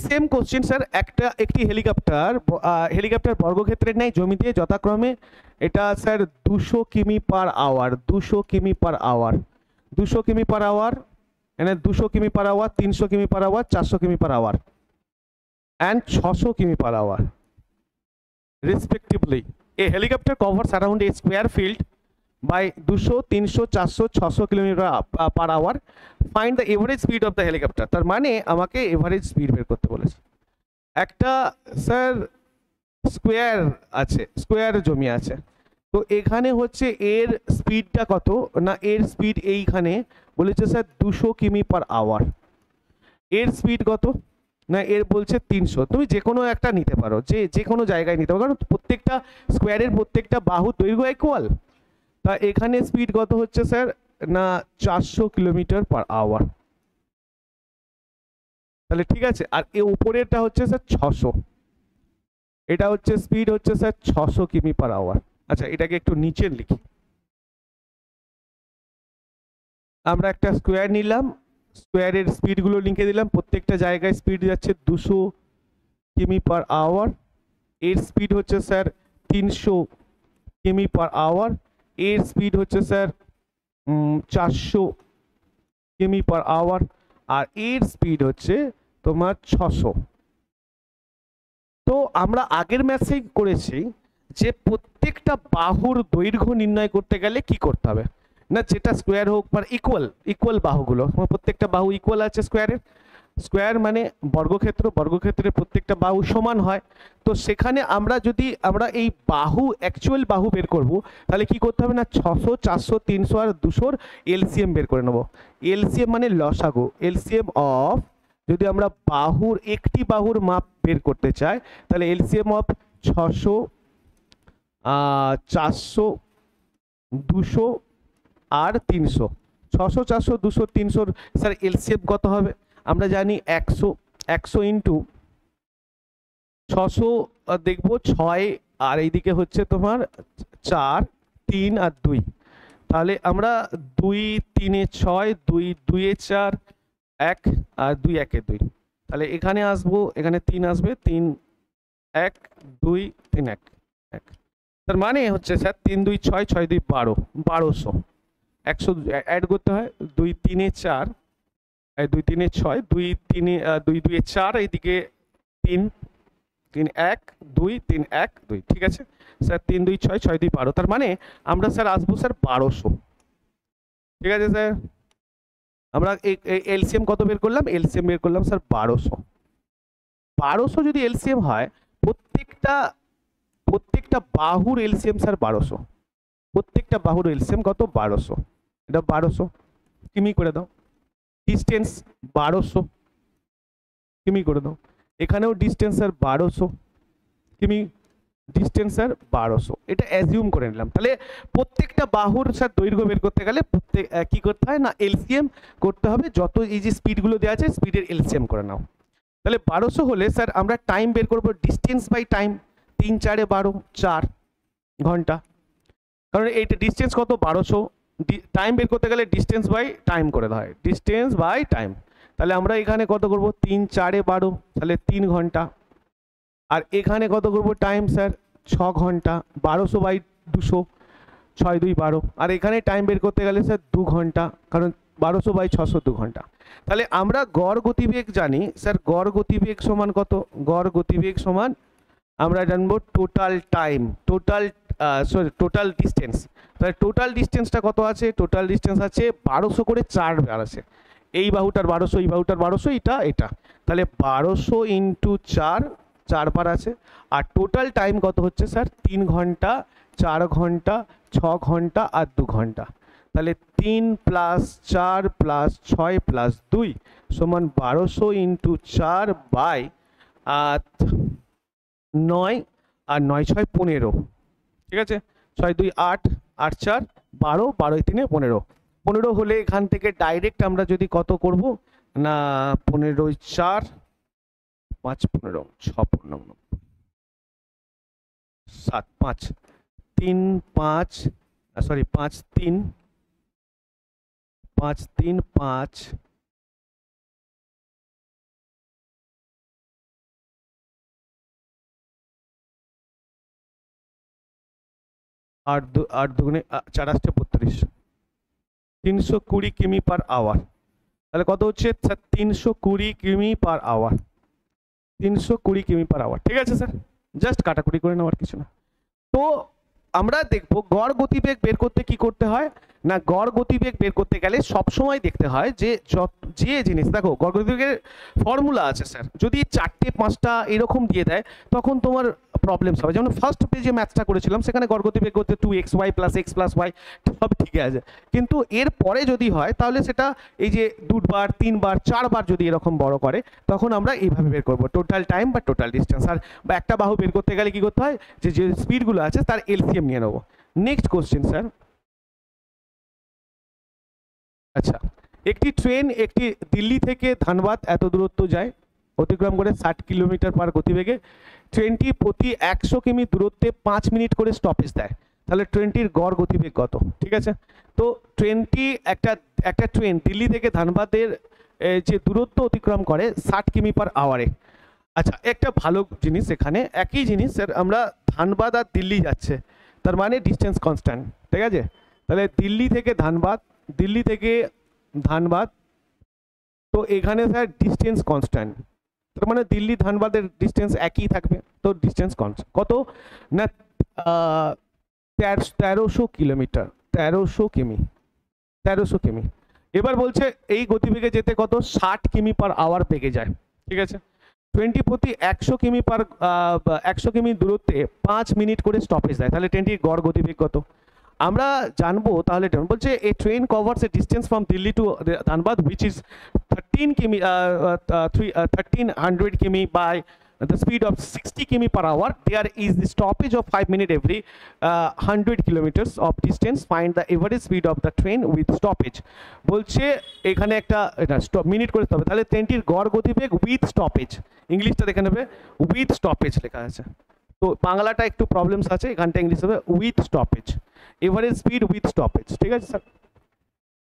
সেম কোশ্চেন স্যার, একটি হেলিকপ্টার বর্গক্ষেত্রের ন্যায় জমিতে যথাক্রমে এটা স্যার 200 কিমি পার আওয়ার, 200 কিমি পার আওয়ার, 200 কিমি পার আওয়ার, এখানে 200 কিমি পার আওয়ার, 300 কিমি পার আওয়ার, 400 কিমি পার আওয়ার and 600 কিমি per hour respectively. A helicopter covers around a square field by 200, 300, 400, 600 kilometre per hour. Find the average speed of the helicopter. তার মানে আমাকে average speed বের করতে বলেছে। একটা স্যার স্কোয়ার আছে, স্কোয়ার জমি আছে, তো এখানে হচ্ছে এর স্পিডটা কত না, এর স্পিড এইখানে বলেছে স্যার 200 কিমি পার আওয়ার। এর স্পিড কত না, এর বলছে 300। তুমি যে কোনো একটা নিতে পারো, যে কোনো জায়গায় নিতে পারো, কারণ প্রত্যেকটা স্কোয়ারের প্রত্যেকটা বাহু দৈর্ঘ্য ইকুয়াল। তা এখানে স্পিড কত হচ্ছে স্যার না 400 কিলোমিটার পার আওয়ার। তাহলে ঠিক আছে, আর এ উপরেরটা হচ্ছে স্যার 600, এটা হচ্ছে স্পিড হচ্ছে স্যার 600 কিমি পার আওয়ার। আচ্ছা এটাকে একটু নিচে লিখি, আমরা একটা স্কোয়ার নিলাম, স্কোয়ারের স্পিডগুলো লিখে দিলাম, প্রত্যেকটা জায়গায় স্পিড যাচ্ছে 200 কিমি পার আওয়ার, এর স্পিড হচ্ছে স্যার 300 কিমি পার আওয়ার, এর স্পিড হচ্ছে স্যার 400 কিমি পার আওয়ার, আর এর স্পিড হচ্ছে তোমার 600। তো আমরা আগের ম্যাথেই করেছি যে প্রত্যেকটা বাহুর দৈর্ঘ্য নির্ণয় করতে গেলে কি করতে হবে না, যেটা স্কোয়ার হোক বা ইকুয়াল বাহুগুলো, প্রত্যেকটা বাহু ইকুয়াল আছে স্কোয়ারের, স্কোয়ার মানে বর্গক্ষেত্র, বর্গক্ষেত্রের প্রত্যেকটা বাহু সমান হয়। তো সেখানে আমরা যদি আমরা এই বাহু অ্যাকচুয়াল বাহু বের করব, তাহলে কি করতে হবে না 600, 400, 300 আর 200 এলসিএম বের করে নেব। এলসিএম মানে লসাগু, এলসিএম অফ, যদি আমরা বাহুর একটি বাহুর মাপ বের করতে চাই তাহলে এলসিএম অফ 600, 400, 200 আর 300, 600, 400, 200, 300 স্যার এলসিএম কত হবে আমরা জানি 100, 100 ইন্টু 600 দেখবো 6, আর এইদিকে হচ্ছে তোমার 4, 3 আর 2, তাহলে আমরা 2 3 এ 6, 2 2 এ 4, 1 আর 2 1 এ 2, তাহলে এখানে আসবো, এখানে 3 আসবে, 3 1 2 3 1 1, তার মানে হচ্ছে স্যার 3 2 6, 6 2 12, 1200। 100 অ্যাড করতে হয়, 2 3 এ 4, 2 3 এ 6, 2 3 এ 2 2 এ 4, এইদিকে 3 3 1 2 3 1 2, ঠিক আছে স্যার 3 2 6, 6 2 12, তার মানে আমরা স্যার আসবো স্যার 1200। ঠিক আছে স্যার, আমরা এলসিএম কত বের করলাম, এলসিএম বের করলাম স্যার 1200। 1200 যদি এলসিএম হয়, প্রত্যেকটা বাহুর এলসিএম স্যার 1200, প্রত্যেকটা বাহুর এলসিএম কত 1200, এটা 1200 কিমি করে দাও। ডিস্টেন্স 1200 কিমি করে দাও, এখানেও ডিস্টেন্স স্যার 1200 কিমি, ডিস্টেন্স স্যার 1200, এটা অ্যাজিউম করে নিলাম। তাহলে প্রত্যেকটা বাহুর স্যার দৈর্ঘ্য বের করতে গেলে প্রত্যেক কি করতে হয় না এলসিএম করতে হবে, যত এই যে স্পিডগুলো দেওয়া আছে স্পিডের এলসিএম করে নাও। তাহলে 1200 হলে স্যার আমরা টাইম বের করবো ডিস্টেন্স বাই টাইম, 3 4 12 4 ঘন্টা, কারণ এইটা ডিস্টেন্স কত 1200, টাইম বের করতে গেলে ডিস্টেন্স বাই টাইম করে দেওয়া হয়, ডিস্টেন্স বাই টাইম। তাহলে আমরা এখানে কত করব 3 4 12, তাহলে 3 ঘন্টা, আর এখানে কত করব টাইম স্যার 6 ঘন্টা, 1200 বাই 200 6 2 12, আর এখানে টাইম বের করতে গেলে স্যার 2 ঘন্টা, কারণ 1200 বাই 600 2 ঘন্টা। তাহলে আমরা গড় গতিবেগ জানি স্যার, গড় গতিবেগ সমান কত, গড় গতিবেগ সমান আমরা জানবো টোটাল টাইম, টোটাল ডিস্টেন্স। তাহলে টোটাল ডিস্টেন্সটা কত আছে, টোটাল ডিস্টেন্স আছে 1200 করে 4 বার আছে, এই বাহুটার 1200, এই বাহুটার 1200, এটা, তাহলে 1200 ইন্টু 4 4 বার আছে, আর টোটাল টাইম কত হচ্ছে স্যার 3 ঘন্টা 4 ঘন্টা 6 ঘন্টা আর 2 ঘন্টা। তাহলে 3 প্লাস 4 প্লাস 6 প্লাস 2 সমান 1200 ইন্টু 4 বাই 9, আর 9 6 15, ঠিক আছে, 6 2 8 8 4 12, 12 3 15, 15 হলে এখান থেকে ডাইরেক্ট আমরা যদি কত করব না 15 4 5 15 6 15 7 5 3 5 সরি 5 3 5 3 5 8 দুগুণে 4 8 32, 320 কিমি পার আওয়ার। তাহলে কত হচ্ছে স্যার 320 কিমি পার আওয়ার, 320 কিমি পার আওয়ার, ঠিক আছে স্যার, জাস্ট কাটাকুটি করে নেওয়ার কিছু না। তো আমরা দেখব গড় গতিবেগ বের করতে কি করতে হয় না, গড় গতিবেগ বের করতে গেলে সবসময় দেখতে হয় যে যে জিনিস, দেখো গড় গতিবেগের ফর্মুলা আছে স্যার, যদি 4টে 5টা এরকম দিয়ে দেয় তখন তোমার প্রবলেমস হবে। যেমন ফার্স্ট পেজে ম্যাথটা করেছিলাম সেখানে গড় গতিবেগ করতে 2xy plus x plus y সব ঠিক আছে, কিন্তু এর পরে যদি হয় তাহলে সেটা এই যে 2 বার 3 বার 4 বার যদি এরকম বড় করে তখন আমরা এইভাবে বের করব টোটাল টাইম বা টোটাল ডিস্টেন্স। আর বা একটা বাহু বের করতে গেলে কি করতে হয় যে যে স্পিডগুলো আছে তার এলসিএম নিয়ে নেবো। নেক্সট কোশ্চেন স্যার, আচ্ছা, একটি ট্রেন একটি দিল্লি থেকে ধানবাদ এত দূরত্ব যায় অতিক্রম করে 60 কিলোমিটার পার গতিবেগে, ট্রেনটি প্রতি 100 কিমি দূরত্বে 5 মিনিট করে স্টপেজ দেয়, তাহলে ট্রেনটির গড় গতিবেগ কত, ঠিক আছে। তো ট্রেনটি একটা ট্রেন দিল্লি থেকে ধানবাদের যে দূরত্ব অতিক্রম করে 60 কিমি পার আওয়ারে। আচ্ছা, একটা ভালো জিনিস এখানে, একই জিনিস স্যার, আমরা ধানবাদ আর দিল্লি যাচ্ছে, তার মানে ডিস্টেন্স কনস্ট্যান্ট, ঠিক আছে। তাহলে দিল্লি থেকে ধানবাদ, তো এখানে স্যার ডিস্টেন্স কনস্ট্যান্ট, তার মানে দিল্লি ধানবাদের ডিস্টেন্স একই থাকবে, তো ডিস্টেন্স কনস্ট্যান্ট কত না 1300 কিলোমিটার, 1300 কিমি। এবার বলছে এই গতিবেগে যেতে কত 60 কিমি পার আওয়ার বেগে যায়, ঠিক আছে। 20 প্রতি 100 কিমি পার 100 কিমি দূরত্বে 5 মিনিট করে স্টপেজ দেয়, তাহলে ট্রেনটির গড় গতিবেগ কত আমরা জানবো। তাহলে বলছে a train covers a distance from Delhi to Dhanbad which is 1300 কিমি by the speed of 60 km per hour. There is the stoppage of 5 minutes every 100 kilometers of distance. Find the average speed of the train with stoppage. বলছে এখানে একটা minute করে হবে, তাহলে ট্রেনটির গড় গতিবেগ উইথ স্টপেজ, ইংলিশটা দেখে নেবে উইথ স্টপেজ লেখা আছে, তো বাংলাটা একটু প্রবলেমস আছে, এখানটা ইংলিশ হবে with stoppage, average speed with stoppage, ঠিক আছে স্যার।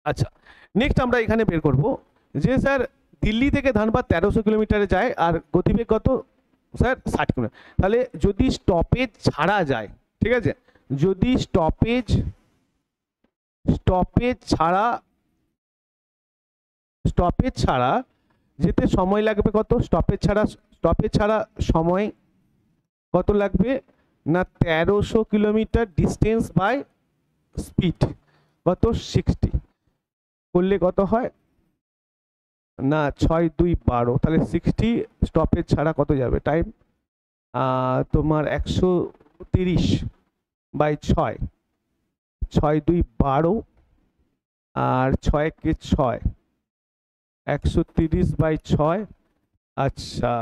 আচ্ছা, নেক্সট আমরা এখানে বের করব যে স্যার দিল্লি থেকে ধানবাদ 1300 কিলোমিটারে যায় আর গতিবেগ কত স্যার 60 কিলোমিটার, তাহলে যদি স্টপেজ ছাড়া যায়, ঠিক আছে, যদি স্টপেজ ছাড়া যেতে সময় লাগবে কত, স্টপেজ ছাড়া সময় কত লাগবে না 1300 কিলোমিটার ডিস্টেন্স বাই স্পিড কত 60 করলে কত হয় না 6 2 12, তাহলে 60 স্টপেজ ছাড়া কত যাবে টাইম তোমার 130 বাই 6 6 2 12 আর 6 কে 6 130/6, আচ্ছা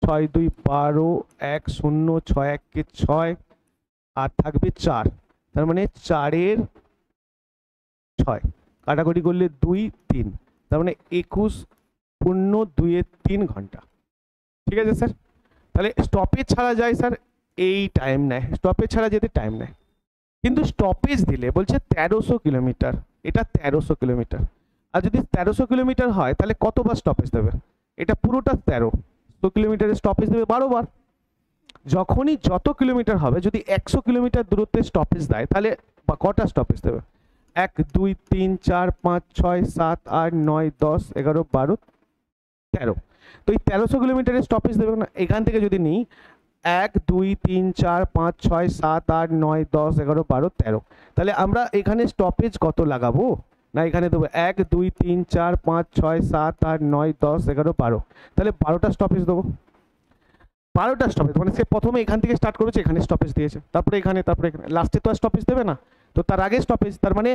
6 2 12, 1 0 6 1 কে 6, আর থাকবে 4, তার মানে 4 এর 6 কাটাকুটি করলে 2 3, তার মানে 21.2 ঘন্টা। ঠিক আছে স্যার, তাহলে স্টপেজ ছাড়া যায় স্যার এই টাইম নেয়, স্টপেজ ছাড়া যেতে টাইম নেয়, কিন্তু স্টপেজ দিলে বলছে 1300 কিলোমিটার, এটা 1300 কিলোমিটার, আর যদি 1300 কিলোমিটার হয় তাহলে কতবার স্টপেজ দেবে? এটা পুরোটা 1300 কিলোমিটারের স্টপেজ দেবে 12 বার। যখনই যত কিলোমিটার হবে, যদি 100 কিলোমিটার দূরত্বে স্টপেজ দেয় তাহলে কটা স্টপেজ দেবে? 1 2 3 4 5 6 7 8 9 10 11 12 13, তো এই 1300 কিলোমিটারের স্টপেজ দেবে না। এখান থেকে যদি নিই 1 2 3 4 5 6 7 8 9 10 11 12 13, তাহলে আমরা এখানে স্টপেজ কত লাগাবো? না এখানে দেবো 1 2 3 4 5 6 7 8 9 10 11 12, তাহলে 12টা স্টপেজ দেবো। 12টা স্টপেজ মানে সে প্রথমে এখান থেকে স্টার্ট করেছে, এখানে স্টপেজ দিয়েছে, তারপরে এখানে, তারপরে এখানে, লাস্টে তো আর স্টপেজ দেবে না, তো তার আগে স্টপেজ, তার মানে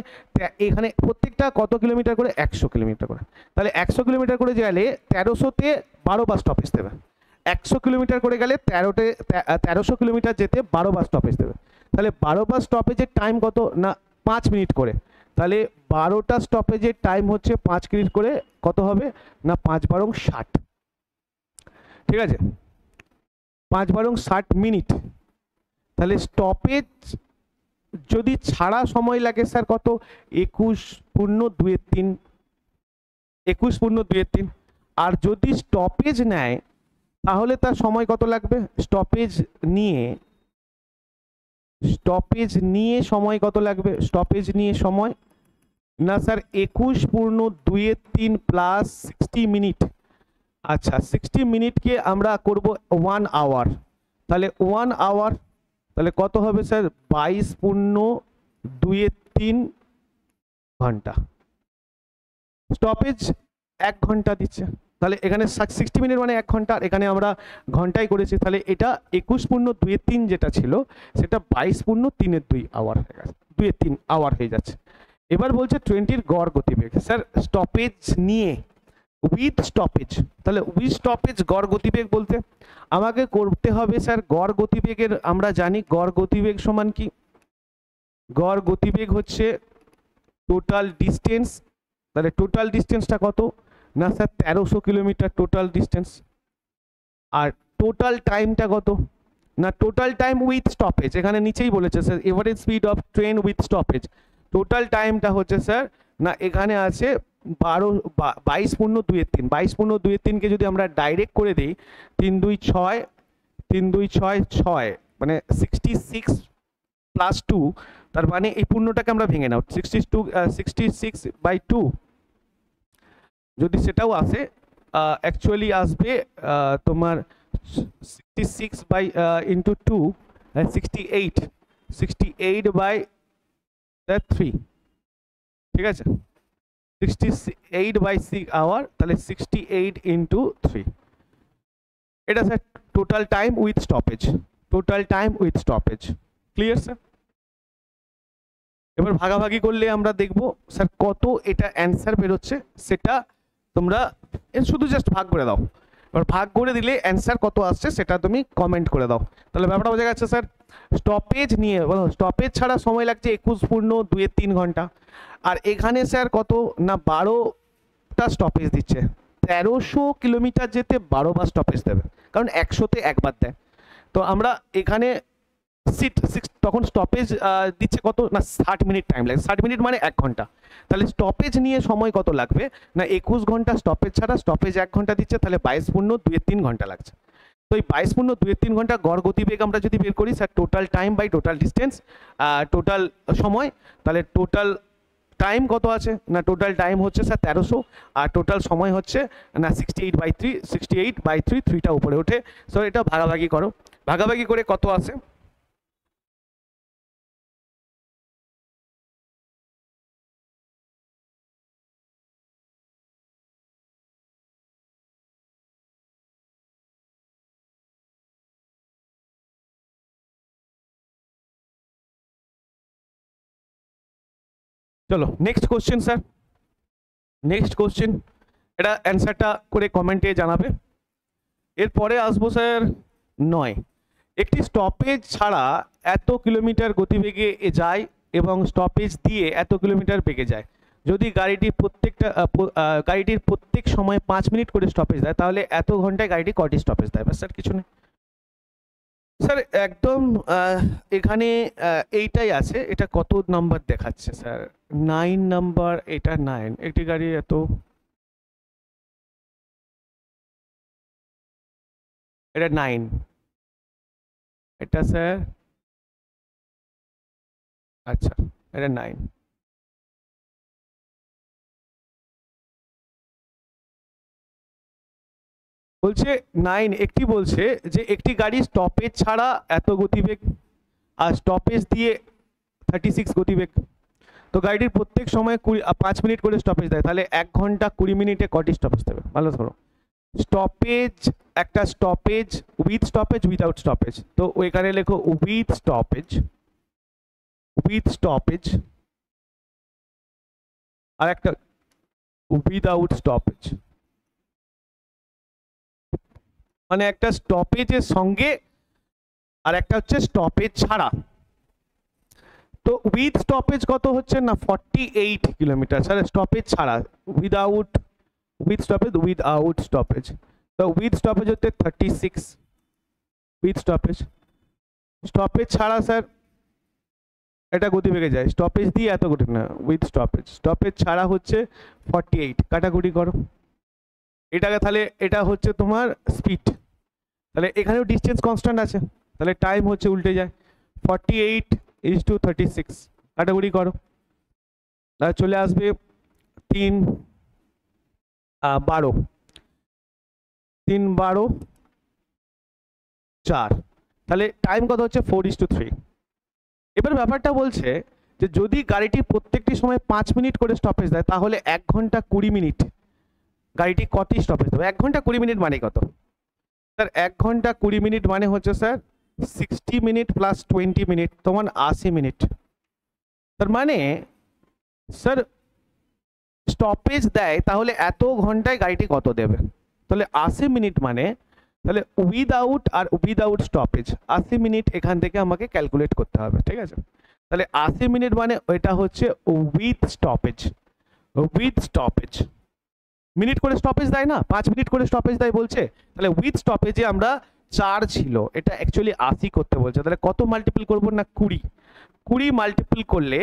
এখানে প্রত্যেকটা কত কিলোমিটার করে? 100 কিলোমিটার করে। তাহলে 100 কিলোমিটার করে গেলে 1300-তে 12 বার স্টপেজ দেবে, 100 কিলোমিটার করে গেলে 1300 কিলোমিটার যেতে 12 বার স্টপেজ দেবে। তাহলে 12 বার স্টপেজের টাইম কত? না 5 মিনিট করে। তাহলে 12টা স্টপেজের টাইম হচ্ছে 5 মিনিট করে, কত হবে? না 5 বারং 60, ঠিক আছে, 5 বারং 60 মিনিট। তাহলে স্টপেজ যদি ছাড়া সময় লাগে স্যার কত? 21.23, 21.23, আর যদি স্টপেজ নেয় তাহলে তার সময় কত লাগবে? স্টপেজ নিয়ে সময় কত লাগবে? স্টপেজ নিয়ে সময় না স্যার 21.23 প্লাস 60 মিনিট, আচ্ছা 60 মিনিটকে আমরা করব 1 আওয়ার, তাহলে 1 আওয়ার, তাহলে কত হবে স্যার? 22.23 ঘন্টা। স্টপেজ 1 ঘন্টা দিচ্ছে, তাহলে এখানে 60 মিনিট মানে 1 ঘন্টা, আর এখানে আমরা ঘন্টায় করেছি, তাহলে এটা 21.23 যেটা ছিল সেটা 22.32 আওয়ার হয়ে গেছে, 23 আওয়ার হয়ে যাচ্ছে। এবার বলছে 20-র গড় গতিবেগ, স্যার স্টপেজ নিয়ে উইথ স্টপেজ, তাহলে উইথ স্টপেজ গড় গতিবেগ বলতে আমাকে করতে হবে স্যার গড় গতিবেগের, আমরা জানি গড় গতিবেগ সমান কি? গড় গতিবেগ হচ্ছে টোটাল ডিস্টেন্স, তাহলে টোটাল ডিস্টেন্সটা কত? না স্যার 1300 কিলোমিটার টোটাল ডিস্টেন্স, আর টোটাল টাইমটা কত? না টোটাল টাইম উইথ স্টপেজ, এখানে নিচেই বলেছে sir average speed of train with stoppage, total টাইমটা হচ্ছে স্যার, না এখানে আছে 22.23, কে যদি আমরা ডাইরেক্ট করে দিই 3 2 6, 3 2 6 6, মানে 66 প্লাস 2, তার মানে এই পূর্ণটাকে আমরা ভেঙে নাও 66/2, যদি সেটাও আসে অ্যাকচুয়ালি আসবে তোমার 66 বাই ইন্টু 2, 68/3, ঠিক আছে, 68/6 আওয়ার, তাহলে 68 ইন্টু 3, এটা sir total time with stoppage, total time with stoppage. Clear sir? এবার ভাগাভাগি করলে আমরা দেখব স্যার কত এটা অ্যান্সার বেরোচ্ছে, সেটা তোমরা শুধু জাস্ট ভাগ করে দাও, এবার ভাগ করে দিলে অ্যান্সার কত আসছে সেটা তুমি কমেন্ট করে দাও, তাহলে ব্যাপারটা বোঝা যাচ্ছে স্যার। স্টপেজ নিয়ে বলো, স্টপেজ ছাড়া সময় লাগছে 21.23 ঘন্টা, আর এখানে স্যার কত? না 12টা স্টপেজ দিচ্ছে, 1300 কিলোমিটার যেতে 12 বার স্টপেজ দেবে, কারণ 100-তে একবার দেয়, তো আমরা এখানে তখন স্টপেজ দিচ্ছে কত? না 60 মিনিট টাইম লাগে, 60 মিনিট মানে 1 ঘন্টা, তাহলে স্টপেজ নিয়ে সময় কত লাগবে? না 21 ঘন্টা স্টপেজ ছাড়া, স্টপেজ 1 ঘন্টা দিচ্ছে, তাহলে 22.23 ঘন্টা লাগছে। তো এই 22.23 ঘন্টা গড় গতিবেগ আমরা যদি বের করি sir, total time by total distance, total সময়, তাহলে টোটাল টাইম কত আছে? না টোটাল টাইম হচ্ছে স্যার 1300, আর টোটাল সময় হচ্ছে না 68/3, 68/3, 3টা উপরে ওঠে, সো এটা ভাগাভাগি করো, ভাগাভাগি করে কত আসে? চলো next question sir, next question, এটা অ্যান্সারটা করে কমেন্টে জানাবে। এরপরে আসবো স্যার 9, একটি স্টপেজ ছাড়া এত কিলোমিটার গতিবেগে যায় এবং স্টপেজ দিয়ে এত কিলোমিটার বেগে যায়। যদি গাড়িটির প্রত্যেক সময় 5 মিনিট করে স্টপেজ দেয় তাহলে এত ঘন্টায় গাড়িটি কটি স্টপেজ দেয়? স্যার কিছু নেই স্যার, একদম এখানে এইটাই আছে। এটা কত নাম্বার দেখাচ্ছে স্যার? 9 নাম্বার, এটা 9। একটি গাড়ি এত, এটা 9, এটা স্যার আচ্ছা এটা 9। বলছে 9, একটি বলছে যে একটি গাড়ি স্টপেজ ছাড়া এত গতিবেগ আর স্টপেজ দিয়ে 36 গতিবেগ। তো গাড়িটির প্রত্যেক সময় 5 মিনিট করে স্টপেজ দেয়, তাহলে 1 ঘন্টা 20 মিনিটে কটি স্টপেজ দেবে? ভালো ধরো, স্টপেজ, একটা stoppage with stoppage without stoppage. তো ওইখানে লেখো উইথ স্টপেজ, আর একটা উইদাউট স্টপেজ, মানে একটা স্টপেজের সঙ্গে আর একটা হচ্ছে স্টপেজ ছাড়া। তো উইথ স্টপেজ কত হচ্ছে না 48 কিলোমিটার স্যার, স্টপেজ ছাড়া, উইথ স্টপেজ। তো উইথ স্টপেজ হচ্ছে 36, উইথ স্টপেজ ছাড়া স্যার এটা গতিবেগে যায়, স্টপেজ দিয়ে এত গতি না, উইথ স্টপেজ ছাড়া হচ্ছে 48, কাটাকুটি করো এটাকে, তাহলে এটা হচ্ছে তোমার স্পিড। তাহলে এখানেও ডিস্টেন্স কনস্ট্যান্ট আছে, তাহলে টাইম হচ্ছে উল্টে যায়, 48:36, কাটাকুটি করো, তাহলে চলে আসবে 3 12 4, তাহলে টাইম কত হচ্ছে 4:3। এবার ব্যাপারটা বলছে যে যদি গাড়িটি প্রত্যেকটি সময় 5 মিনিট করে স্টপেজ দেয় তাহলে 1 ঘন্টা 20 মিনিট গাড়িটি কটি স্টপেজ দেবে? 1 ঘন্টা 20 মিনিট মানে কত স্যার? 1 ঘন্টা 20 মিনিট মানে হচ্ছে স্যার 60 মিনিট প্লাস 20 মিনিট, তোমার 80 মিনিট। তার মানে স্যার স্টপেজ দেয় তাহলে এত ঘন্টায় গাড়িটি কত দেবে? তাহলে 80 মিনিট মানে, তাহলে উইদাউট স্টপেজ 80 মিনিট এখান থেকে আমাকে ক্যালকুলেট করতে হবে, ঠিক আছে? তাহলে 80 মিনিট মানে ওইটা হচ্ছে উইথ স্টপেজ। মিনিট করে স্টপেজ দেয় না, 5 মিনিট করে স্টপেজ দেয় বলছে, তাহলে উইথ স্টপেজে আমরা 4 ছিল, এটা অ্যাকচুয়ালি 80 করতে বলছে। তাহলে কত মাল্টিপল করবো না 20 মাল্টিপল করলে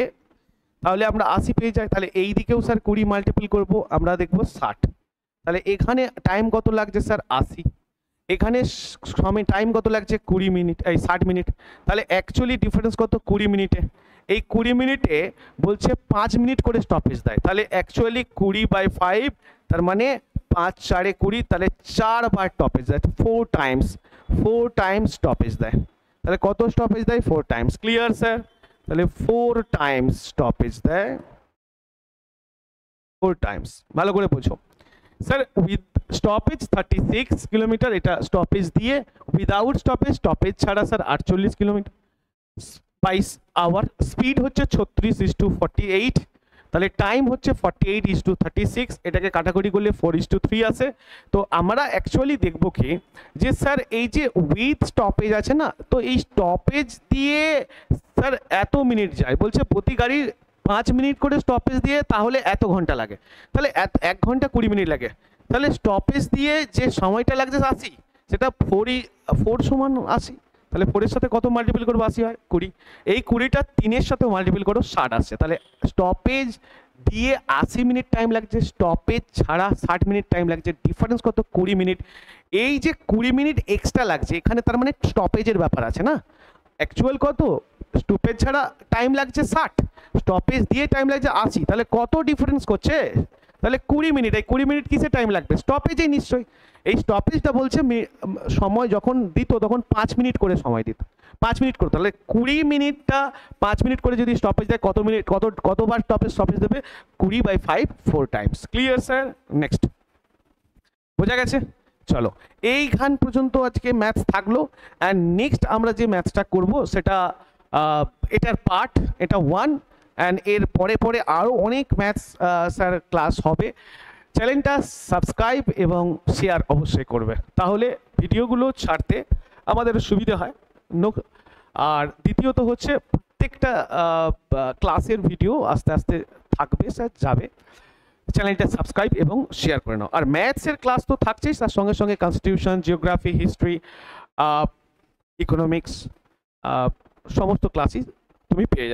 তাহলে আমরা 80 পেয়ে যাই। তাহলে এই দিকেও স্যার 20 মাল্টিপল করবো, আমরা দেখবো 60। তাহলে এখানে টাইম কত লাগছে স্যার? 80। এখানে সময় টাইম কত লাগছে? 20 মিনিট, এই 60 মিনিট। তাহলে অ্যাকচুয়ালি ডিফারেন্স কত? 20 মিনিটে। এই 20 মিনিটে বলছে 5 মিনিট করে স্টপেজ দেয়, তাহলে অ্যাকচুয়ালি 20/5, তার মানে 5 4 20, তাহলে 4 বার স্টপেজ দেয়, 4 টাইমস স্টপেজ দেয়। তাহলে কত স্টপেজ দেয়? 4 টাইমস। Clear sir? তাহলে 4 টাইমস স্টপেজ দেয়, 4 টাইমস। ভালো করে বোঝো স্যার। উইথ স্টপেজ 36 কিলোমিটার, এটা স্টপেজ দিয়ে, উইদাউট স্টপেজ ছাড়া sir 48 kilometre by hour. Speed হচ্ছে 36:48, তাহলে টাইম হচ্ছে 48:36, এটাকে কাটাকুটি করলে 4:3 আসে। তো আমরা অ্যাকচুয়ালি দেখবো কি যে স্যার এই যে উইথ স্টপেজ আছে না, তো এই স্টপেজ দিয়ে স্যার এত মিনিট যায়, বলছে প্রতি গাড়ির 5 মিনিট করে স্টপেজ দিয়ে তাহলে এত ঘন্টা লাগে, তাহলে 1 ঘন্টা 20 মিনিট লাগে। তাহলে স্টপেজ দিয়ে যে সময়টা লাগছে 80, সেটা 4 সমান 80, তাহলে 4 এর সাথে কত মাল্টিপল করবো? 80 হয় 20, এই 20টা 3 এর সাথে মাল্টিপল করো 60 আসছে। তাহলে স্টপেজ দিয়ে 80 মিনিট টাইম লাগছে, স্টপেজ ছাড়া 60 মিনিট টাইম লাগছে, ডিফারেন্স কত? 20 মিনিট। এই যে 20 মিনিট এক্সট্রা লাগছে এখানে, তার মানে স্টপেজের ব্যাপার আছে না। অ্যাকচুয়াল কত? স্টপেজ ছাড়া টাইম লাগছে 60, স্টপেজ দিয়ে টাইম লাগছে 80, তাহলে কত ডিফারেন্স করছে? তাহলে 20 মিনিট। এই 20 মিনিট কিসে টাইম লাগবে? স্টপেজেই নিশ্চয়ই। এই স্টপেজটা বলছে সময় যখন দিত তখন 5 মিনিট করে সময় দিত, 5 মিনিট করে, তাহলে 20 মিনিটটা 5 মিনিট করে যদি স্টপেজ দেয়, কত মিনিট, কতবার স্টপেজ দেবে? 20/5, 4 টাইমস। Clear sir? নেক্সট বোঝা গেছে? চলো এইখান পর্যন্ত আজকে ম্যাথস থাকলো। অ্যান্ড নেক্সট আমরা যে ম্যাথসটা করব সেটা এটার পার্ট, এটা 1, অ্যান্ড এর পরে পরে আরও অনেক ম্যাথস স্যার ক্লাস হবে। চ্যানেলটা সাবস্ক্রাইব এবং শেয়ার অবশ্যই করবে, তাহলে ভিডিওগুলো ছাড়তে আমাদের সুবিধা হয়। আর দ্বিতীয়ত হচ্ছে প্রত্যেকটা ক্লাসের ভিডিও আস্তে আস্তে থাকবে, স্যার যাবে। চ্যানেলটা সাবস্ক্রাইব এবং শেয়ার করে নাও। আর ম্যাথসের ক্লাস তো থাকছেই, তার সঙ্গে সঙ্গে কনস্টিটিউশন, জিওগ্রাফি, হিস্ট্রি, ইকোনমিক্স সমস্ত ক্লাসই তুমি পেয়ে যাবে।